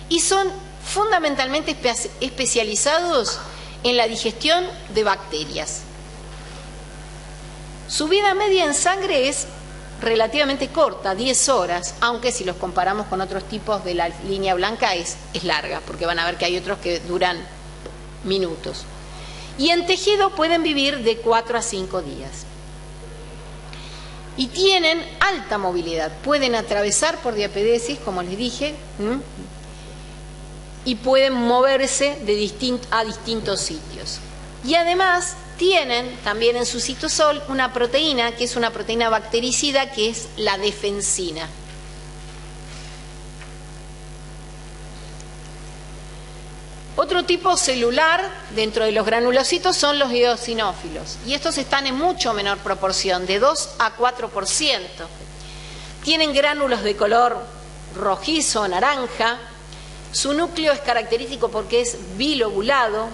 y son fundamentalmente especializados en la digestión de bacterias. Su vida media en sangre es relativamente corta, 10 horas, aunque si los comparamos con otros tipos de la línea blanca es larga, porque van a ver que hay otros que duran minutos. Y en tejido pueden vivir de 4 a 5 días. Y tienen alta movilidad, pueden atravesar por diapedesis, como les dije, y pueden moverse a distintos sitios. Y además tienen también en su citosol una proteína, que es una proteína bactericida, que es la defensina. Otro tipo celular dentro de los granulocitos son los eosinófilos, y estos están en mucho menor proporción, de 2 a 4%. Tienen gránulos de color rojizo o naranja. Su núcleo es característico porque es bilobulado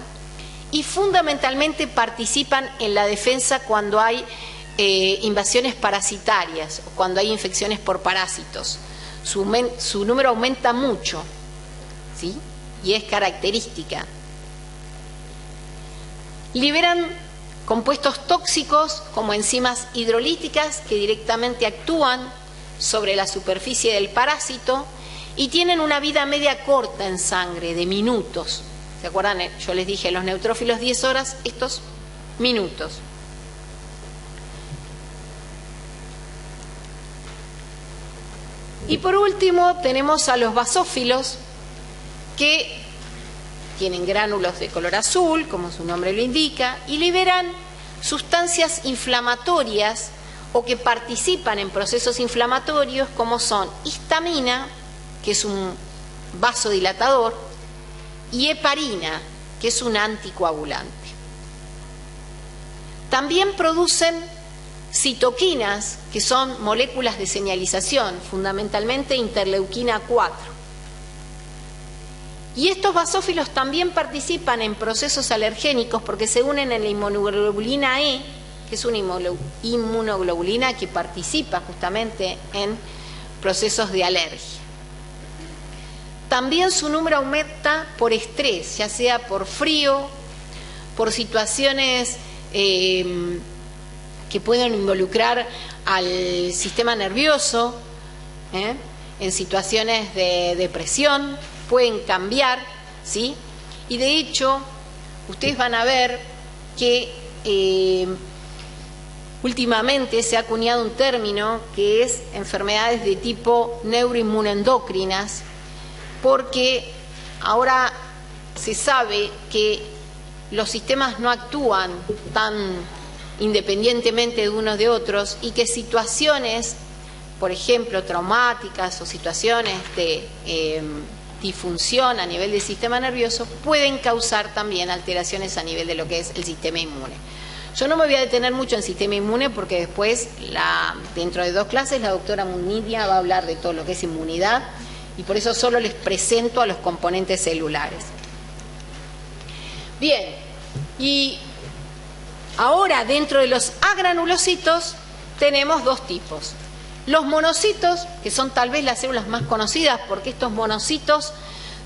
y fundamentalmente participan en la defensa cuando hay invasiones parasitarias o cuando hay infecciones por parásitos. Su número aumenta mucho, ¿sí? Y es característica. Liberan compuestos tóxicos como enzimas hidrolíticas que directamente actúan sobre la superficie del parásito y tienen una vida media corta en sangre, de minutos. ¿Se acuerdan? Yo les dije, los neutrófilos 10 horas, estos minutos. Y por último tenemos a los basófilos, que tienen gránulos de color azul, como su nombre lo indica, y liberan sustancias inflamatorias o que participan en procesos inflamatorios, como son histamina, que es un vasodilatador, y heparina, que es un anticoagulante. También producen citoquinas, que son moléculas de señalización, fundamentalmente interleuquina 4. Y estos basófilos también participan en procesos alergénicos porque se unen en la inmunoglobulina E, que es una inmunoglobulina que participa justamente en procesos de alergia. También su número aumenta por estrés, ya sea por frío, por situaciones que pueden involucrar al sistema nervioso, en situaciones de depresión, pueden cambiar, ¿sí? Y de hecho, ustedes van a ver que últimamente se ha acuñado un término que es enfermedades de tipo neuroinmunoendocrinas, porque ahora se sabe que los sistemas no actúan tan independientemente de unos de otros y que situaciones, por ejemplo, traumáticas o situaciones de disfunción a nivel del sistema nervioso pueden causar también alteraciones a nivel de lo que es el sistema inmune. Yo no me voy a detener mucho en sistema inmune porque después, dentro de 2 clases, la doctora Munidia va a hablar de todo lo que es inmunidad y por eso solo les presento a los componentes celulares. Bien, y ahora dentro de los agranulocitos tenemos 2 tipos. Los monocitos, que son tal vez las células más conocidas porque estos monocitos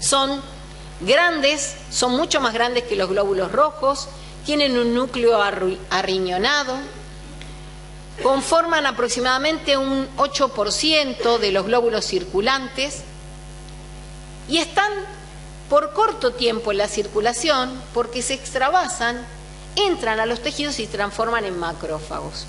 son grandes, son mucho más grandes que los glóbulos rojos, tienen un núcleo arriñonado, conforman aproximadamente un 8% de los glóbulos circulantes y están por corto tiempo en la circulación porque se extravasan, entran a los tejidos y se transforman en macrófagos.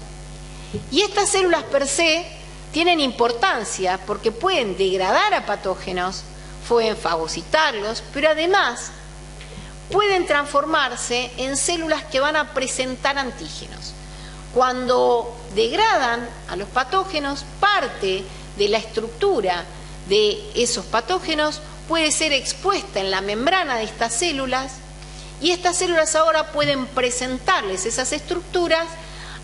Y estas células per se tienen importancia porque pueden degradar a patógenos, pueden fagocitarlos, pero además pueden transformarse en células que van a presentar antígenos. Cuando degradan a los patógenos, parte de la estructura de esos patógenos puede ser expuesta en la membrana de estas células y estas células ahora pueden presentarles esas estructuras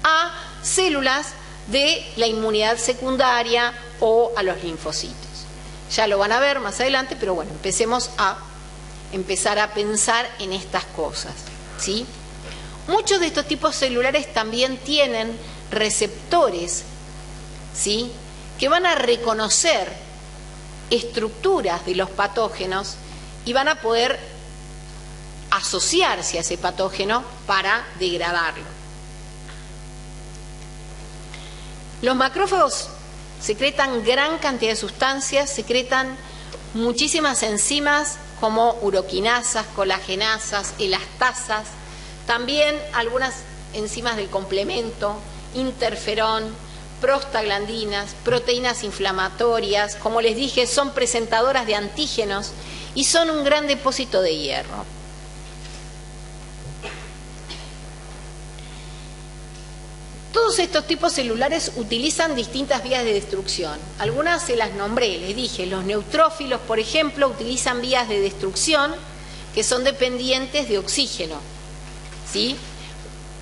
a células de la inmunidad secundaria o a los linfocitos. Ya lo van a ver más adelante, pero bueno, empecemos a pensar en estas cosas, ¿sí? Muchos de estos tipos celulares también tienen receptores, ¿sí?, que van a reconocer estructuras de los patógenos y van a poder asociarse a ese patógeno para degradarlo. Los macrófagos secretan gran cantidad de sustancias, secretan muchísimas enzimas como uroquinasas, colagenasas, elastasas, también algunas enzimas del complemento, interferón, prostaglandinas, proteínas inflamatorias, como les dije, son presentadoras de antígenos y son un gran depósito de hierro. Todos estos tipos celulares utilizan distintas vías de destrucción. Algunas se las nombré, les dije, los neutrófilos, por ejemplo, utilizan vías de destrucción que son dependientes de oxígeno, ¿sí?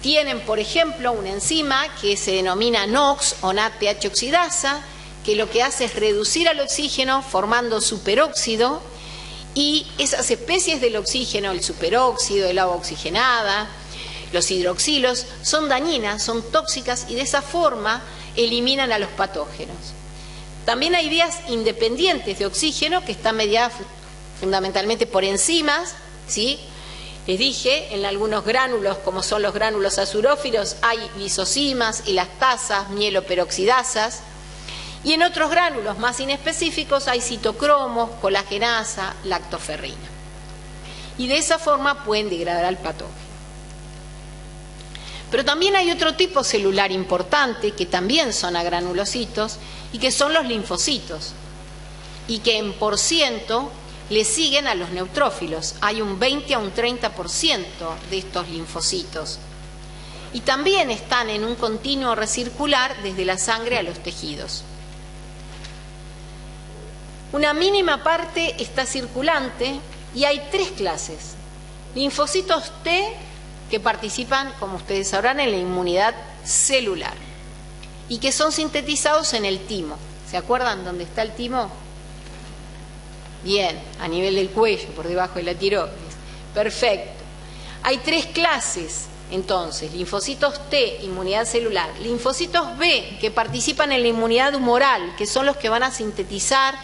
Tienen, por ejemplo, una enzima que se denomina NOx o NADPH oxidasa, que lo que hace es reducir al oxígeno formando superóxido, y esas especies del oxígeno, el superóxido, el agua oxigenada, los hidroxilos, son dañinas, son tóxicas y de esa forma eliminan a los patógenos. También hay vías independientes de oxígeno que están mediadas fundamentalmente por enzimas, ¿sí? Les dije, en algunos gránulos, como son los gránulos azurófilos, hay lisosimas, elastasas, mieloperoxidasas, y en otros gránulos más inespecíficos hay citocromos, colagenasa, lactoferrina. Y de esa forma pueden degradar al patógeno. Pero también hay otro tipo celular importante, que también son agranulocitos, y que son los linfocitos, y que en porciento le siguen a los neutrófilos. Hay un 20 a un 30% de estos linfocitos. Y también están en un continuo recircular desde la sangre a los tejidos. Una mínima parte está circulante y hay 3 clases. Linfocitos T, que participan, como ustedes sabrán, en la inmunidad celular y que son sintetizados en el timo. ¿Se acuerdan dónde está el timo? Bien, a nivel del cuello, por debajo de la tiroides. Perfecto. Hay 3 clases, entonces, linfocitos T, inmunidad celular, linfocitos B, que participan en la inmunidad humoral, que son los que van a sintetizar,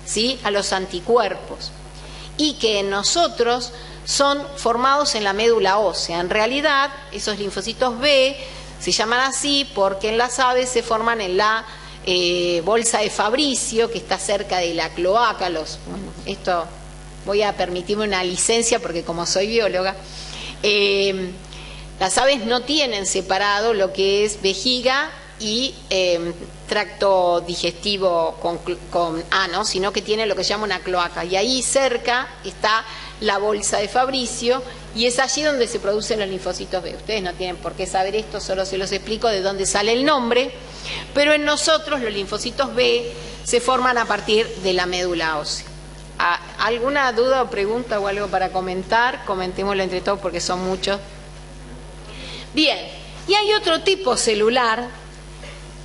¿sí?, a los anticuerpos, y que en nosotros son formados en la médula ósea. En realidad, esos linfocitos B se llaman así porque en las aves se forman en la bolsa de Fabricio, que está cerca de la cloaca. Esto voy a permitirme una licencia porque como soy bióloga, las aves no tienen separado lo que es vejiga y tracto digestivo con ano, sino que tiene lo que se llama una cloaca, y ahí cerca está la bolsa de Fabricio Y es allí donde se producen los linfocitos B. Ustedes no tienen por qué saber esto, solo se los explico de dónde sale el nombre. Pero en nosotros los linfocitos B se forman a partir de la médula ósea. ¿Alguna duda o pregunta o algo para comentar? Comentémoslo entre todos porque son muchos. Bien, y hay otro tipo celular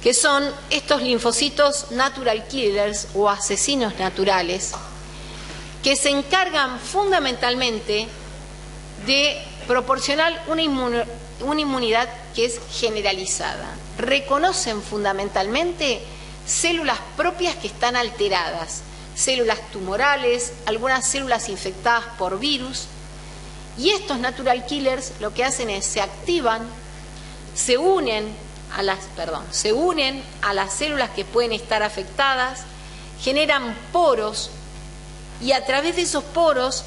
que son estos linfocitos natural killers o asesinos naturales, que se encargan fundamentalmente de proporcionar una inmunidad que es generalizada. Reconocen fundamentalmente células propias que están alteradas, células tumorales, algunas células infectadas por virus, y estos natural killers lo que hacen es se activan, se unen a las células que pueden estar afectadas, generan poros, y a través de esos poros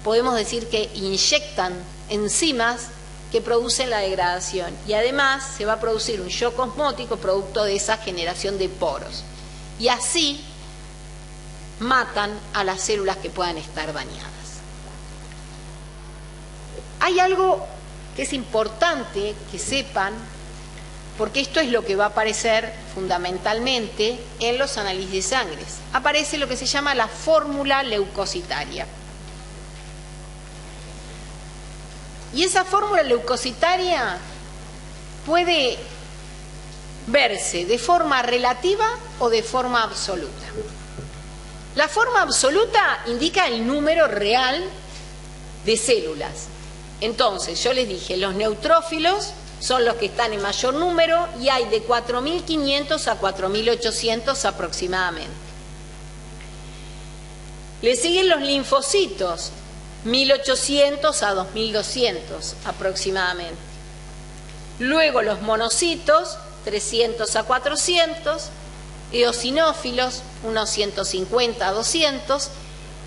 podemos decir que inyectan enzimas que producen la degradación, y además se va a producir un shock osmótico producto de esa generación de poros, y así matan a las células que puedan estar dañadas. Hay algo que es importante que sepan, porque esto es lo que va a aparecer fundamentalmente en los análisis de sangre. Aparece lo que se llama la fórmula leucocitaria. Y esa fórmula leucocitaria puede verse de forma relativa o de forma absoluta. La forma absoluta indica el número real de células. Entonces, yo les dije, los neutrófilos son los que están en mayor número y hay de 4.500 a 4.800 aproximadamente. Le siguen los linfocitos, 1.800 a 2.200 aproximadamente. Luego los monocitos, 300 a 400, eosinófilos, unos 150 a 200,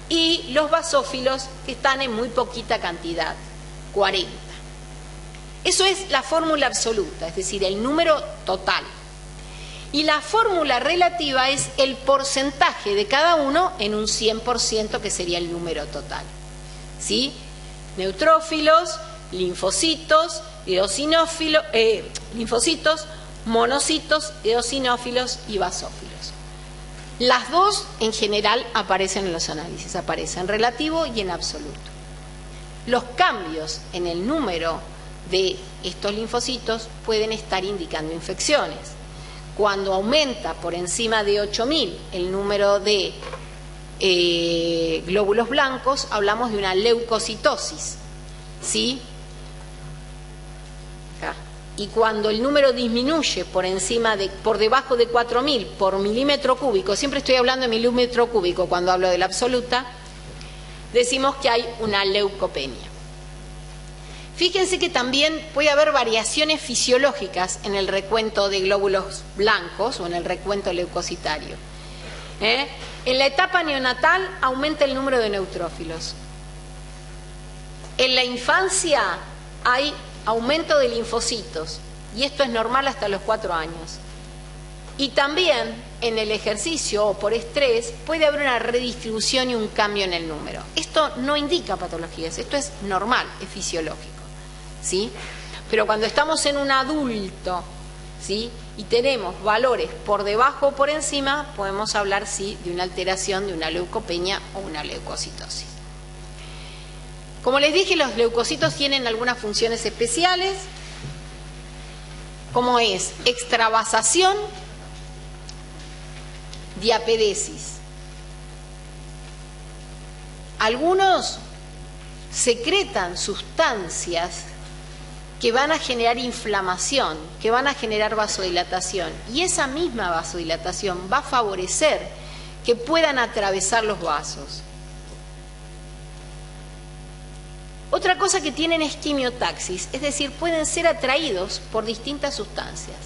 y los basófilos, que están en muy poquita cantidad, 40. Eso es la fórmula absoluta, es decir, el número total. Y la fórmula relativa es el porcentaje de cada uno en un 100%, que sería el número total. ¿Sí? Neutrófilos, linfocitos, linfocitos, monocitos, eosinófilos y basófilos. Las dos en general aparecen en los análisis, aparecen en relativo y en absoluto. Los cambios en el número de estos linfocitos pueden estar indicando infecciones. Cuando aumenta por encima de 8.000 el número de glóbulos blancos, hablamos de una leucocitosis, ¿sí? Acá. Y cuando el número disminuye por debajo de 4.000 por milímetro cúbico, siempre estoy hablando de milímetro cúbico cuando hablo de la absoluta, decimos que hay una leucopenia. Fíjense que también puede haber variaciones fisiológicas en el recuento de glóbulos blancos o en el recuento leucocitario. En la etapa neonatal aumenta el número de neutrófilos. En la infancia hay aumento de linfocitos, y esto es normal hasta los 4 años. Y también en el ejercicio o por estrés puede haber una redistribución y un cambio en el número. Esto no indica patologías, esto es normal, es fisiológico, ¿sí? Pero cuando estamos en un adulto, ¿sí?, y tenemos valores por debajo o por encima, podemos hablar, sí, de una alteración, de una leucopenia o una leucocitosis. Como les dije, los leucocitos tienen algunas funciones especiales, como es extravasación, diapedesis. Algunos secretan sustancias que van a generar inflamación, que van a generar vasodilatación, y esa misma vasodilatación va a favorecer que puedan atravesar los vasos. Otra cosa que tienen es quimiotaxis, es decir, pueden ser atraídos por distintas sustancias,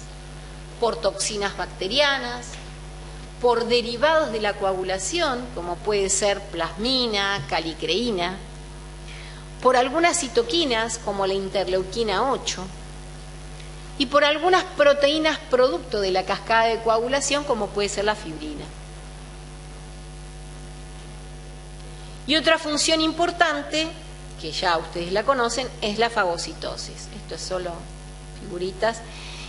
por toxinas bacterianas, por derivados de la coagulación, como puede ser plasmina, calicreína, por algunas citoquinas, como la interleuquina 8, y por algunas proteínas producto de la cascada de coagulación, como puede ser la fibrina. Y otra función importante que ya ustedes la conocen, es la fagocitosis. Esto es solo figuritas.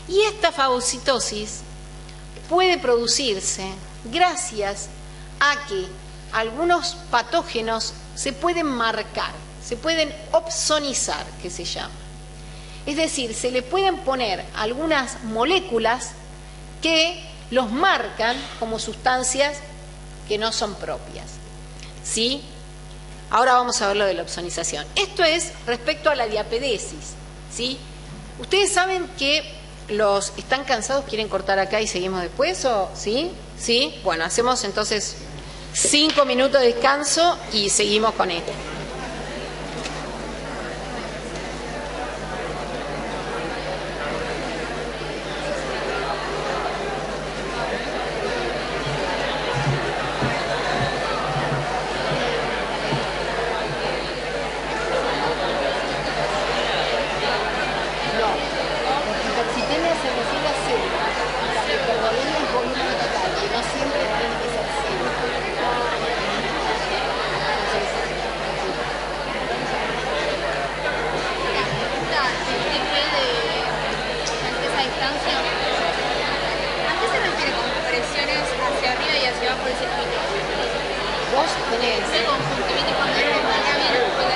Y esta fagocitosis puede producirse gracias a que algunos patógenos se pueden marcar, se pueden opsonizar, que se llama. Es decir, se le pueden poner algunas moléculas que los marcan como sustancias que no son propias. ¿Sí? Ahora vamos a ver lo de la opsonización. Esto es respecto a la diapedesis. ¿Sí? Ustedes saben que ¿están cansados? ¿Quieren cortar acá y seguimos después? ¿O sí? ¿Sí? Bueno, hacemos entonces 5 minutos de descanso y seguimos con esto.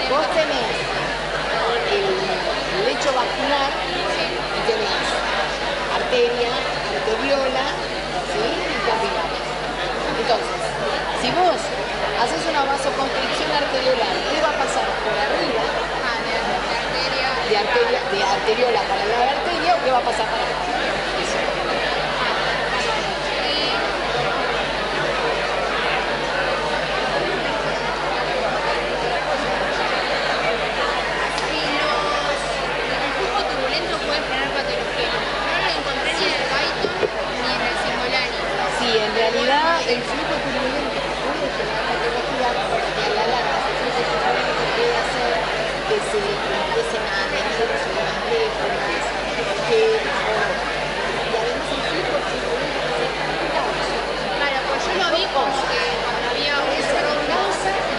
Vos tenés el lecho vascular y tenés arteria, arteriola, ¿sí? Y capilares. Entonces, si vos haces una vasoconstricción arteriolar, ¿qué va a pasar por arriba? De arteriola para la arteria, ¿o qué va a pasar para abajo? Eso. En realidad el flujo turbulento puede generar patología porque a la larga ese flujo turbulento puede hacer que se empiecen a emerger zonas moléculas, y además el flujo turbulento puede ser un caos. Claro, pues yo lo vi como que cuando había un causa y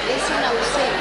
es una ausencia.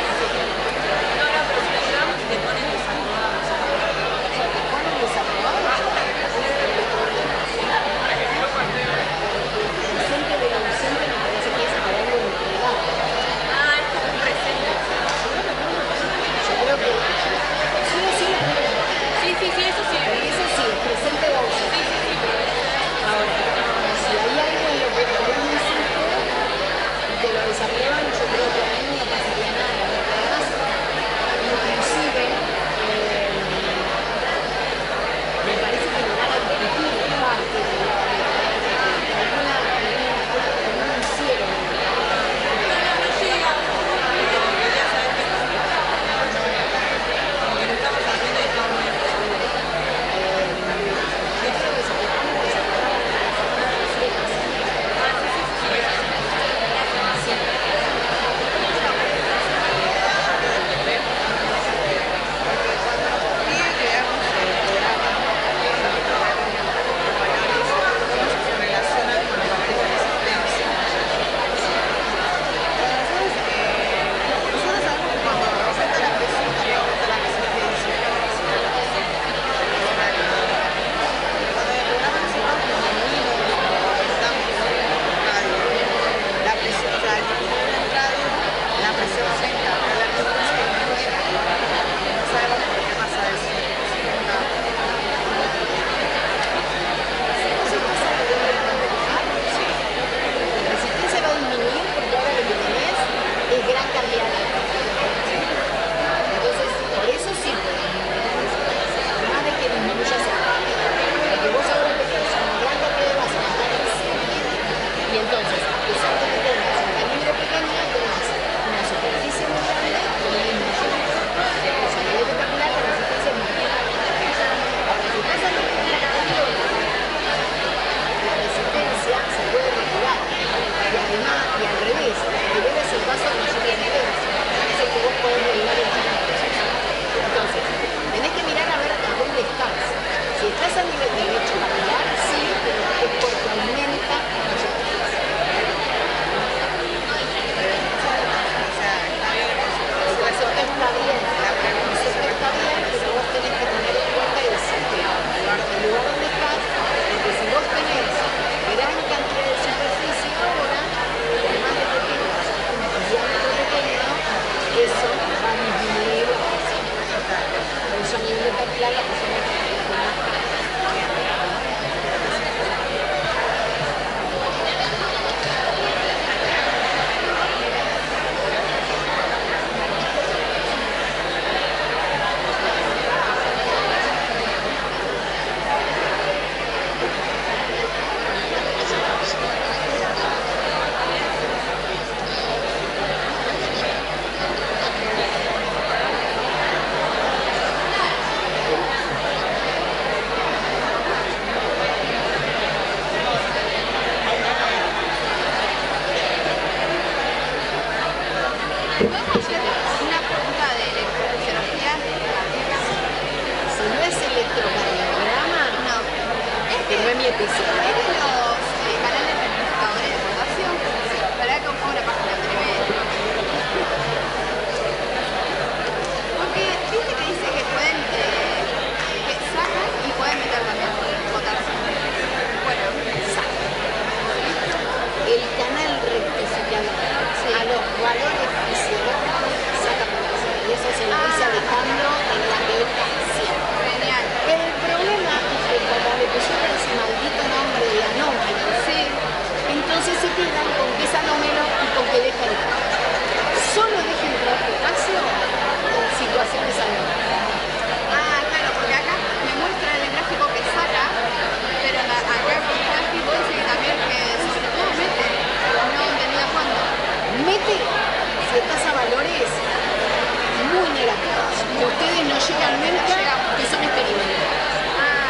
Y al revés, que debe ser paso de mayor intenso. Es el que vos podés regular el tiempo. ¿Podemos hacer una pregunta de electrofisiología? Si no es electrocardiograma, No. que no es mi especialidad. Es de los canales rectificadores de potasio. Para que ponga una página tremenda. Porque viste que dice que pueden, que sacan y pueden meter también potasio. Bueno, sacan. El canal rectificador a los valores fisiológicos saca potasio. Y eso se lo dice Alejandro en la teoría inicial. Genial. El problema es que como le pusieron ese maldito nombre de anómalo, Sí. entonces se quedan con que es anómalo y con que deja de entrar. Solo deja entrar potasio en situaciones anómalas. Ah, claro, porque acá me muestra el gráfico que saca, pero acá el gráfico dice que también que sobre todo mete, pero no entendía cuándo. Mete si estás a valores muy negativos, que ustedes no llegan nunca, que son experimentales.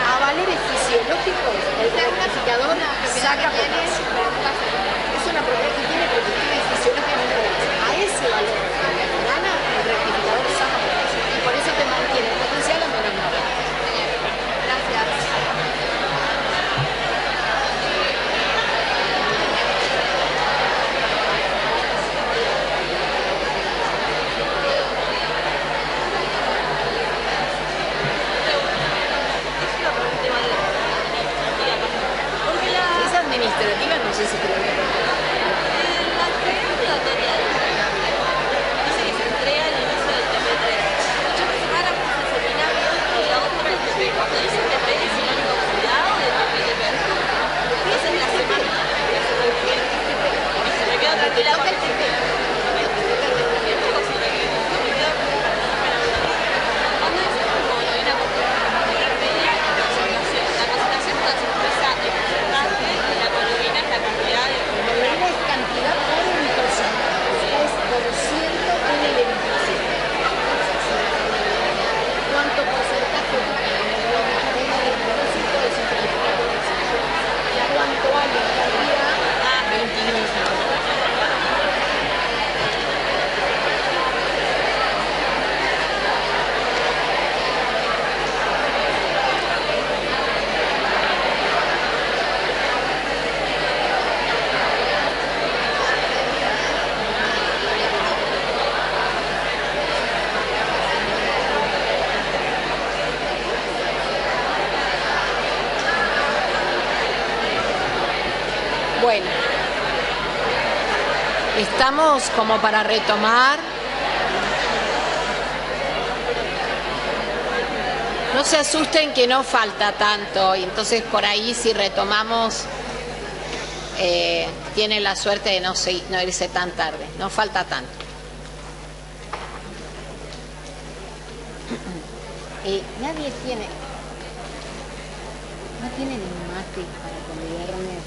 A valores fisiológicos, el rectificador saca potasio. Es una propiedad que tiene porque tiene fisiológicamente a ese valor que gana, el rectificador saca potasio. Y por eso te mantiene el potencial a menos 90. Gracias. Si es administrativa, no sé si creo que te toca el TP. Hemoglobina es cantidad por un porcentaje. Es por ciento en el hemocentro. ¿Cuánto porcentaje tiene la hemoglobina en el hemocentro? Es un 34%. ¿Y cuánto hay en cantidad? 21%. Bueno, estamos como para retomar. No se asusten que no falta tanto, y entonces por ahí si retomamos tienen la suerte de no irse tan tarde, no falta tanto. Nadie tiene, no tienen mate para convidarme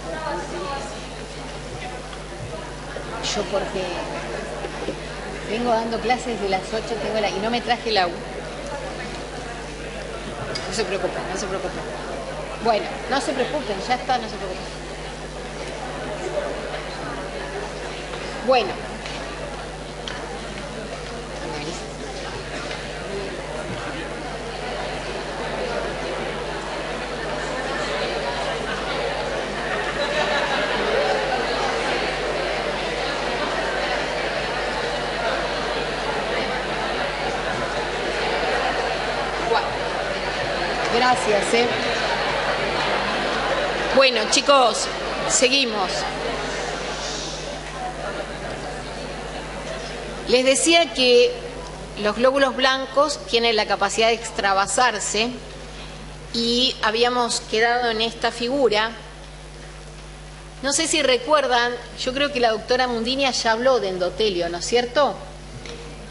yo porque vengo dando clases de las 8 y no me traje el agua. No se preocupen, no se preocupen. Bueno, no se preocupen, ya está, no se preocupen. Bueno. Gracias. Bueno, chicos, seguimos. Les decía que los glóbulos blancos tienen la capacidad de extravasarse y habíamos quedado en esta figura. No sé si recuerdan, yo creo que la doctora Mundinia ya habló de endotelio, ¿no es cierto?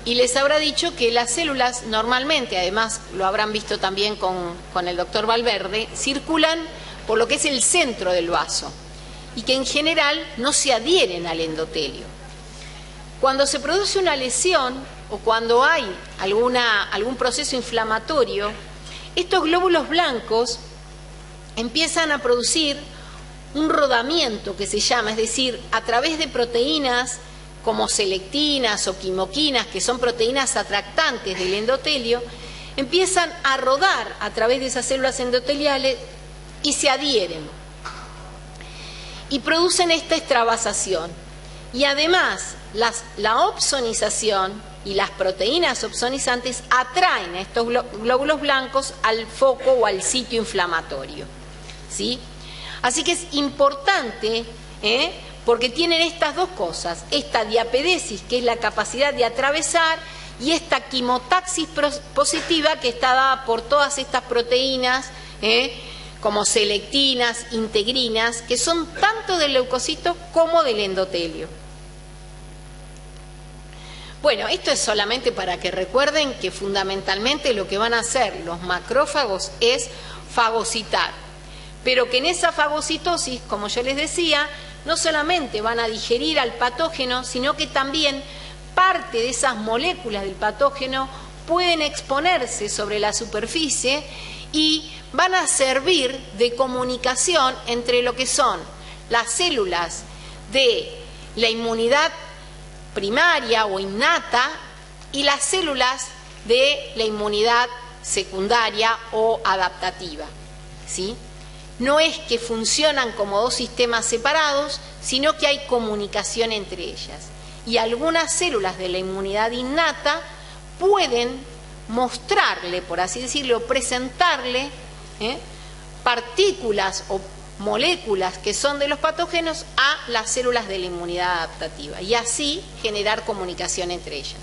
Y les habrá dicho que las células normalmente, además lo habrán visto también con el doctor Valverde, circulan por lo que es el centro del vaso y que en general no se adhieren al endotelio. Cuando se produce una lesión o cuando hay algún proceso inflamatorio, estos glóbulos blancos empiezan a producir un rodamiento que se llama, es decir, a través de proteínas como selectinas o quimoquinas, que son proteínas atractantes del endotelio, empiezan a rodar a través de esas células endoteliales y se adhieren y producen esta extravasación. Y además la opsonización y las proteínas opsonizantes atraen a estos glóbulos blancos al foco o al sitio inflamatorio, ¿sí? Así que es importante, porque tienen estas dos cosas, esta diapedesis, que es la capacidad de atravesar, y esta quimotaxis positiva, que está dada por todas estas proteínas, como selectinas, integrinas, que son tanto del leucocito como del endotelio. Bueno, esto es solamente para que recuerden que fundamentalmente lo que van a hacer los macrófagos es fagocitar, pero que en esa fagocitosis, como yo les decía, no solamente van a digerir al patógeno, sino que también parte de esas moléculas del patógeno pueden exponerse sobre la superficie y van a servir de comunicación entre lo que son las células de la inmunidad primaria o innata y las células de la inmunidad secundaria o adaptativa, ¿sí? No es que funcionan como dos sistemas separados, sino que hay comunicación entre ellas. Y algunas células de la inmunidad innata pueden mostrarle, por así decirlo, presentarle partículas o moléculas que son de los patógenos a las células de la inmunidad adaptativa y así generar comunicación entre ellas.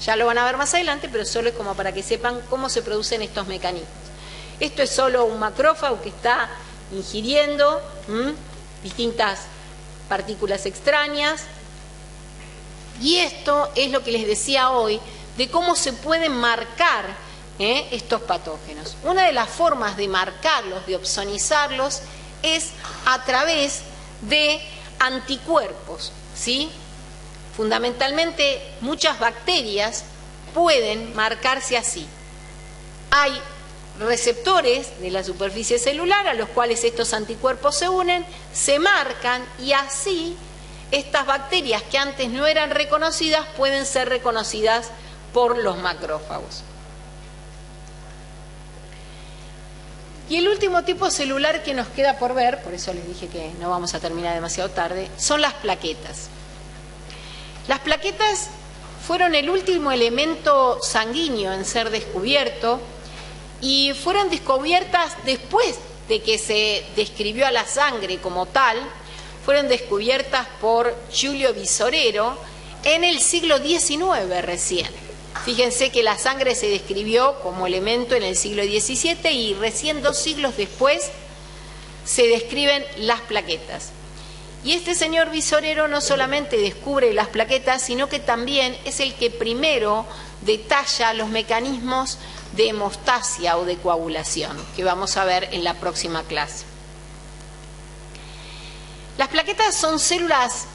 Ya lo van a ver más adelante, pero solo es como para que sepan cómo se producen estos mecanismos. Esto es solo un macrófago que está ingiriendo distintas partículas extrañas, y esto es lo que les decía hoy de cómo se pueden marcar estos patógenos. Una de las formas de marcarlos, de opsonizarlos, es a través de anticuerpos, ¿sí? Fundamentalmente, muchas bacterias pueden marcarse así. Hay receptores de la superficie celular a los cuales estos anticuerpos se unen, se marcan y así estas bacterias que antes no eran reconocidas pueden ser reconocidas por los macrófagos. Y el último tipo celular que nos queda por ver, por eso les dije que no vamos a terminar demasiado tarde, son las plaquetas. Las plaquetas fueron el último elemento sanguíneo en ser descubierto y fueron descubiertas después de que se describió a la sangre como tal. Fueron descubiertas por Giulio Visorero en el siglo XIX recién. Fíjense que la sangre se describió como elemento en el siglo XVII y recién 2 siglos después se describen las plaquetas. Y este señor Visorero no solamente descubre las plaquetas, sino que también es el que primero detalla los mecanismos de hemostasia o de coagulación, que vamos a ver en la próxima clase. Las plaquetas son células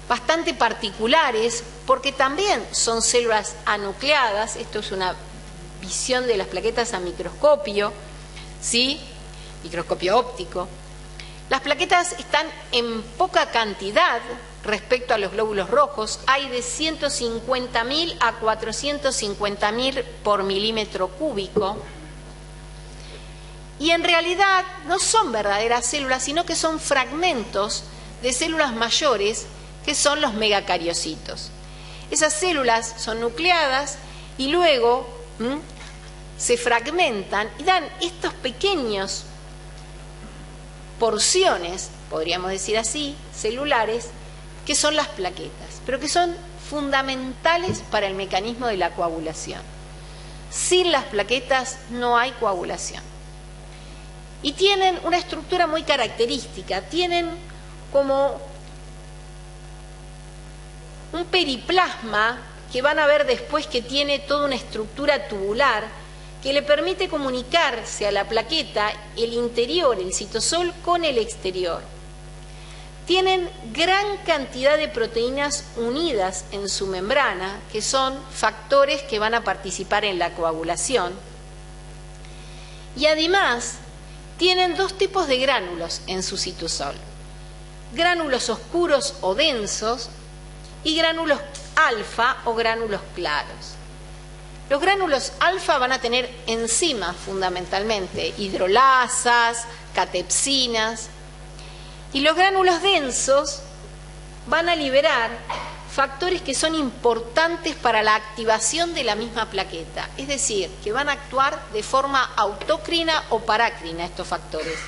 bastante particulares porque también son células anucleadas. Esto es una visión de las plaquetas a microscopio, ¿sí? Microscopio óptico. Las plaquetas están en poca cantidad respecto a los glóbulos rojos. Hay de 150.000 a 450.000 por milímetro cúbico. Y en realidad no son verdaderas células, sino que son fragmentos de células mayores que son los megacariocitos. Esas células son nucleadas y luego se fragmentan y dan estos pequeños porciones, podríamos decir así, celulares, que son las plaquetas, pero que son fundamentales para el mecanismo de la coagulación. Sin las plaquetas no hay coagulación. Y tienen una estructura muy característica, tienen como un periplasma que van a ver después que tiene toda una estructura tubular que le permite comunicarse a la plaqueta el interior, el citosol, con el exterior. Tienen gran cantidad de proteínas unidas en su membrana, que son factores que van a participar en la coagulación. Y además tienen 2 tipos de gránulos en su citosol. Gránulos oscuros o densos y gránulos alfa o gránulos claros. Los gránulos alfa van a tener enzimas fundamentalmente, hidrolasas, catepsinas, y los gránulos densos van a liberar factores que son importantes para la activación de la misma plaqueta, es decir, que van a actuar de forma autócrina o parácrina estos factores,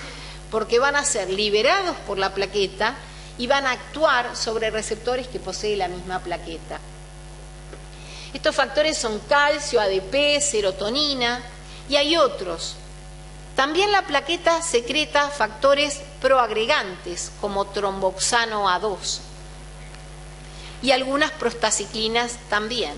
porque van a ser liberados por la plaqueta y van a actuar sobre receptores que posee la misma plaqueta. Estos factores son calcio, ADP, serotonina y hay otros. También la plaqueta secreta factores proagregantes como tromboxano A2 y algunas prostaciclinas también.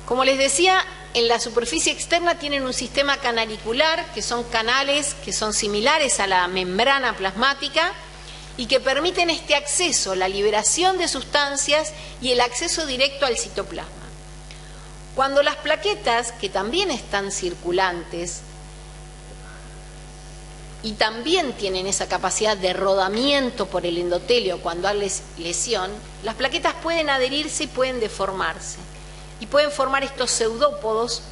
Como les decía, en la superficie externa tienen un sistema canalicular, que son canales que son similares a la membrana plasmática y que permiten este acceso, la liberación de sustancias y el acceso directo al citoplasma. Cuando las plaquetas, que también están circulantes y también tienen esa capacidad de rodamiento por el endotelio cuando hay lesión, las plaquetas pueden adherirse y pueden deformarse. Y pueden formar estos pseudópodos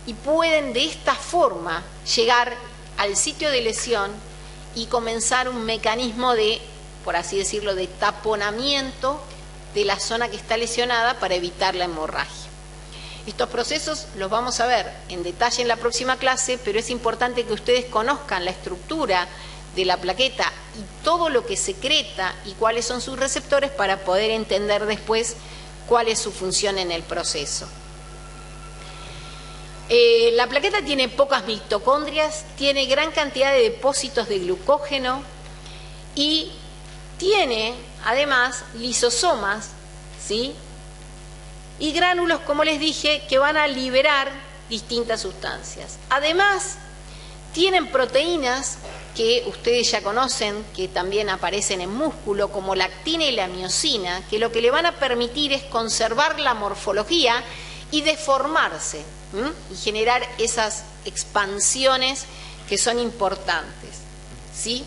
y pueden de esta forma llegar al sitio de lesión y comenzar un mecanismo de, por así decirlo, de taponamiento de la zona que está lesionada para evitar la hemorragia. Estos procesos los vamos a ver en detalle en la próxima clase, pero es importante que ustedes conozcan la estructura de la plaqueta y todo lo que secreta y cuáles son sus receptores para poder entender después cuál es su función en el proceso. La plaqueta tiene pocas mitocondrias, tiene gran cantidad de depósitos de glucógeno y tiene además lisosomas, ¿sí? Y gránulos, como les dije, que van a liberar distintas sustancias. Además, tienen proteínas que ustedes ya conocen, que también aparecen en músculo, como la actina y la miosina, que lo que le van a permitir es conservar la morfología y deformarse, y generar esas expansiones que son importantes, ¿sí?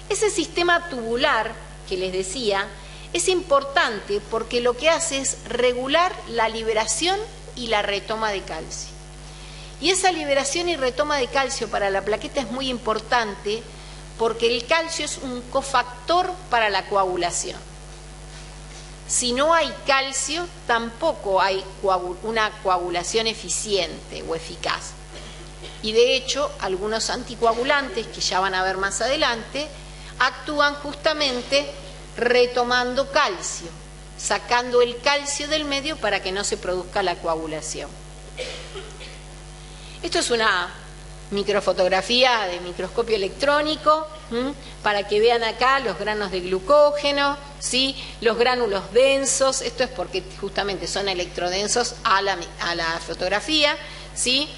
Ese sistema tubular que les decía es importante porque lo que hace es regular la liberación y la retoma de calcio. Y esa liberación y retoma de calcio para la plaqueta es muy importante porque el calcio es un cofactor para la coagulación. Si no hay calcio, tampoco hay una coagulación eficiente o eficaz. Y de hecho, algunos anticoagulantes, que ya van a ver más adelante, actúan justamente retomando calcio, sacando el calcio del medio para que no se produzca la coagulación. Esto es una microfotografía de microscopio electrónico, para que vean acá los granos de glucógeno, ¿sí? Los gránulos densos, esto es porque justamente son electrodensos a la fotografía, ¿sí?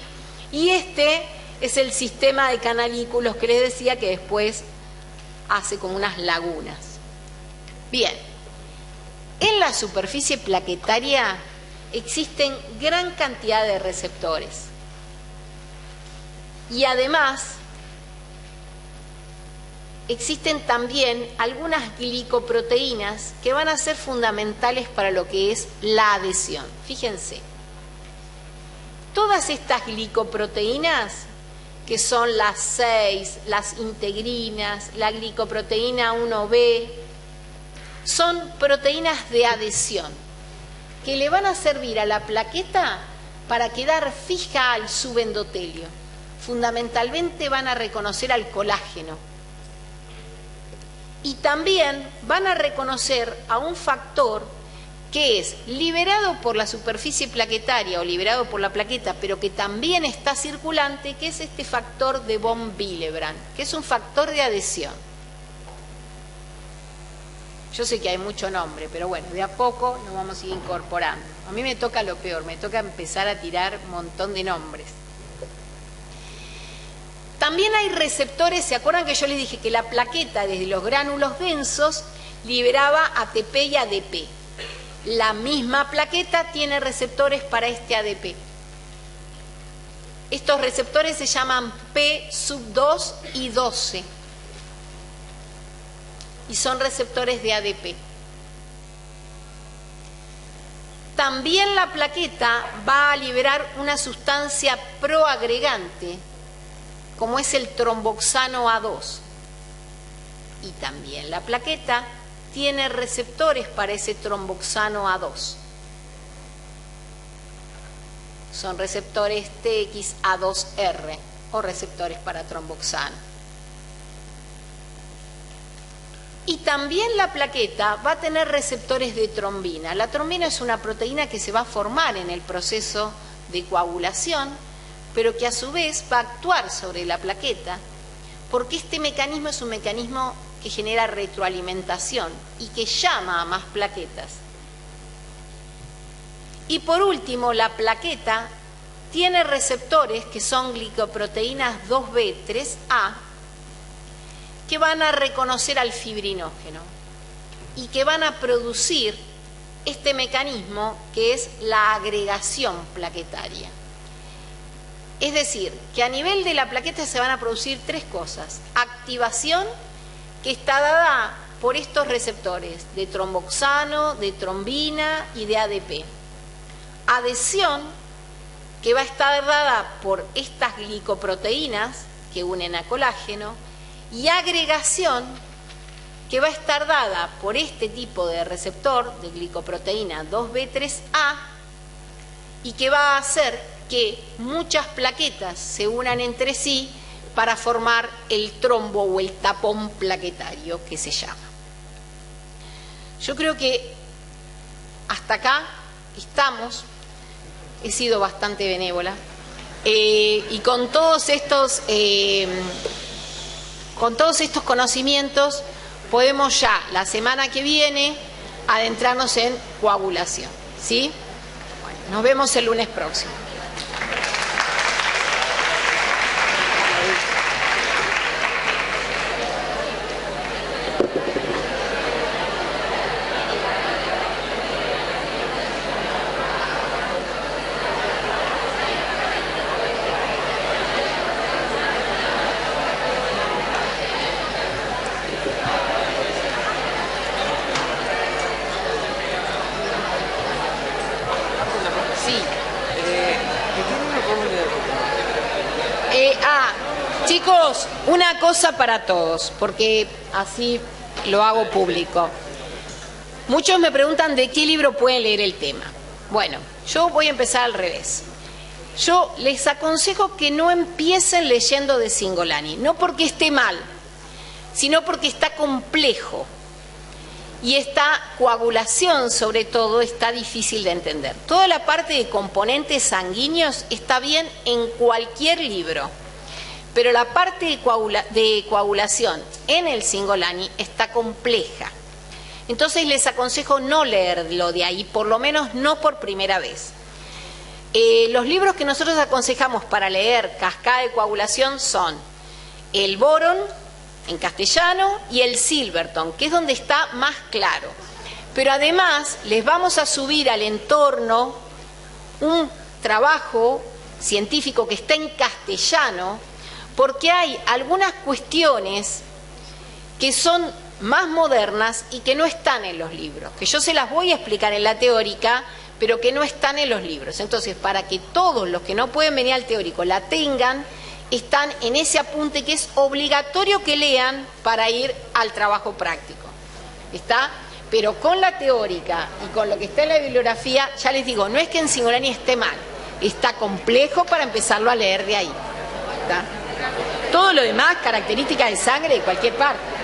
Y este es el sistema de canalículos que les decía que después hace como unas lagunas. Bien, en la superficie plaquetaria existen gran cantidad de receptores. Y además, existen también algunas glicoproteínas que van a ser fundamentales para lo que es la adhesión. Fíjense, todas estas glicoproteínas, que son las 6, las integrinas, la glicoproteína 1B, son proteínas de adhesión que le van a servir a la plaqueta para quedar fija al subendotelio. Fundamentalmente van a reconocer al colágeno y también van a reconocer a un factor que es liberado por la superficie plaquetaria o liberado por la plaqueta, pero que también está circulante, que es este factor de von Willebrand, que es un factor de adhesión. Yo sé que hay mucho nombre, pero bueno, de a poco nos vamos a ir incorporando. A mí me toca lo peor, me toca empezar a tirar un montón de nombres. También hay receptores, ¿se acuerdan que yo les dije que la plaqueta desde los gránulos densos liberaba ATP y ADP? La misma plaqueta tiene receptores para este ADP. Estos receptores se llaman P2 y 12. y son receptores de ADP. También la plaqueta va a liberar una sustancia proagregante, como es el tromboxano A2. Y también la plaqueta tiene receptores para ese tromboxano A2. Son receptores TXA2R o receptores para tromboxano. Y también la plaqueta va a tener receptores de trombina. La trombina es una proteína que se va a formar en el proceso de coagulación, pero que a su vez va a actuar sobre la plaqueta, porque este mecanismo es un mecanismo que genera retroalimentación y que llama a más plaquetas. Y por último, la plaqueta tiene receptores que son glicoproteínas 2B, 3A, que van a reconocer al fibrinógeno y que van a producir este mecanismo que es la agregación plaquetaria. Es decir, que a nivel de la plaqueta se van a producir tres cosas: activación, que está dada por estos receptores de tromboxano, de trombina y de ADP. Adhesión, que va a estar dada por estas glicoproteínas que unen a colágeno, y agregación, que va a estar dada por este tipo de receptor de glicoproteína 2B3A y que va a hacer que muchas plaquetas se unan entre sí para formar el trombo o el tapón plaquetario que se llama. Yo creo que hasta acá estamos. He sido bastante benévola y con todos estos conocimientos podemos ya la semana que viene adentrarnos en coagulación, ¿sí? Bueno, nos vemos el lunes próximo. Chicos, una cosa para todos, porque así lo hago público. Muchos me preguntan de qué libro pueden leer el tema. Bueno, yo voy a empezar al revés. Yo les aconsejo que no empiecen leyendo de Cingolani, no porque esté mal, sino porque está complejo. Y esta coagulación, sobre todo, está difícil de entender. Toda la parte de componentes sanguíneos está bien en cualquier libro, pero la parte de coagulación en el Cingolani está compleja. Entonces les aconsejo no leerlo de ahí, por lo menos no por primera vez. Los libros que nosotros aconsejamos para leer Cascada de Coagulación son el Boron, en castellano, y el Silverton, que es donde está más claro. Pero además les vamos a subir al entorno un trabajo científico que está en castellano, porque hay algunas cuestiones que son más modernas y que no están en los libros, que yo se las voy a explicar en la teórica, pero que no están en los libros. Entonces, para que todos los que no pueden venir al teórico la tengan, están en ese apunte que es obligatorio que lean para ir al trabajo práctico. ¿Está? Pero con la teórica y con lo que está en la bibliografía, ya les digo, no es que en Cingolani esté mal, está complejo para empezarlo a leer de ahí. ¿Está? Todo lo demás, características de sangre de cualquier parte.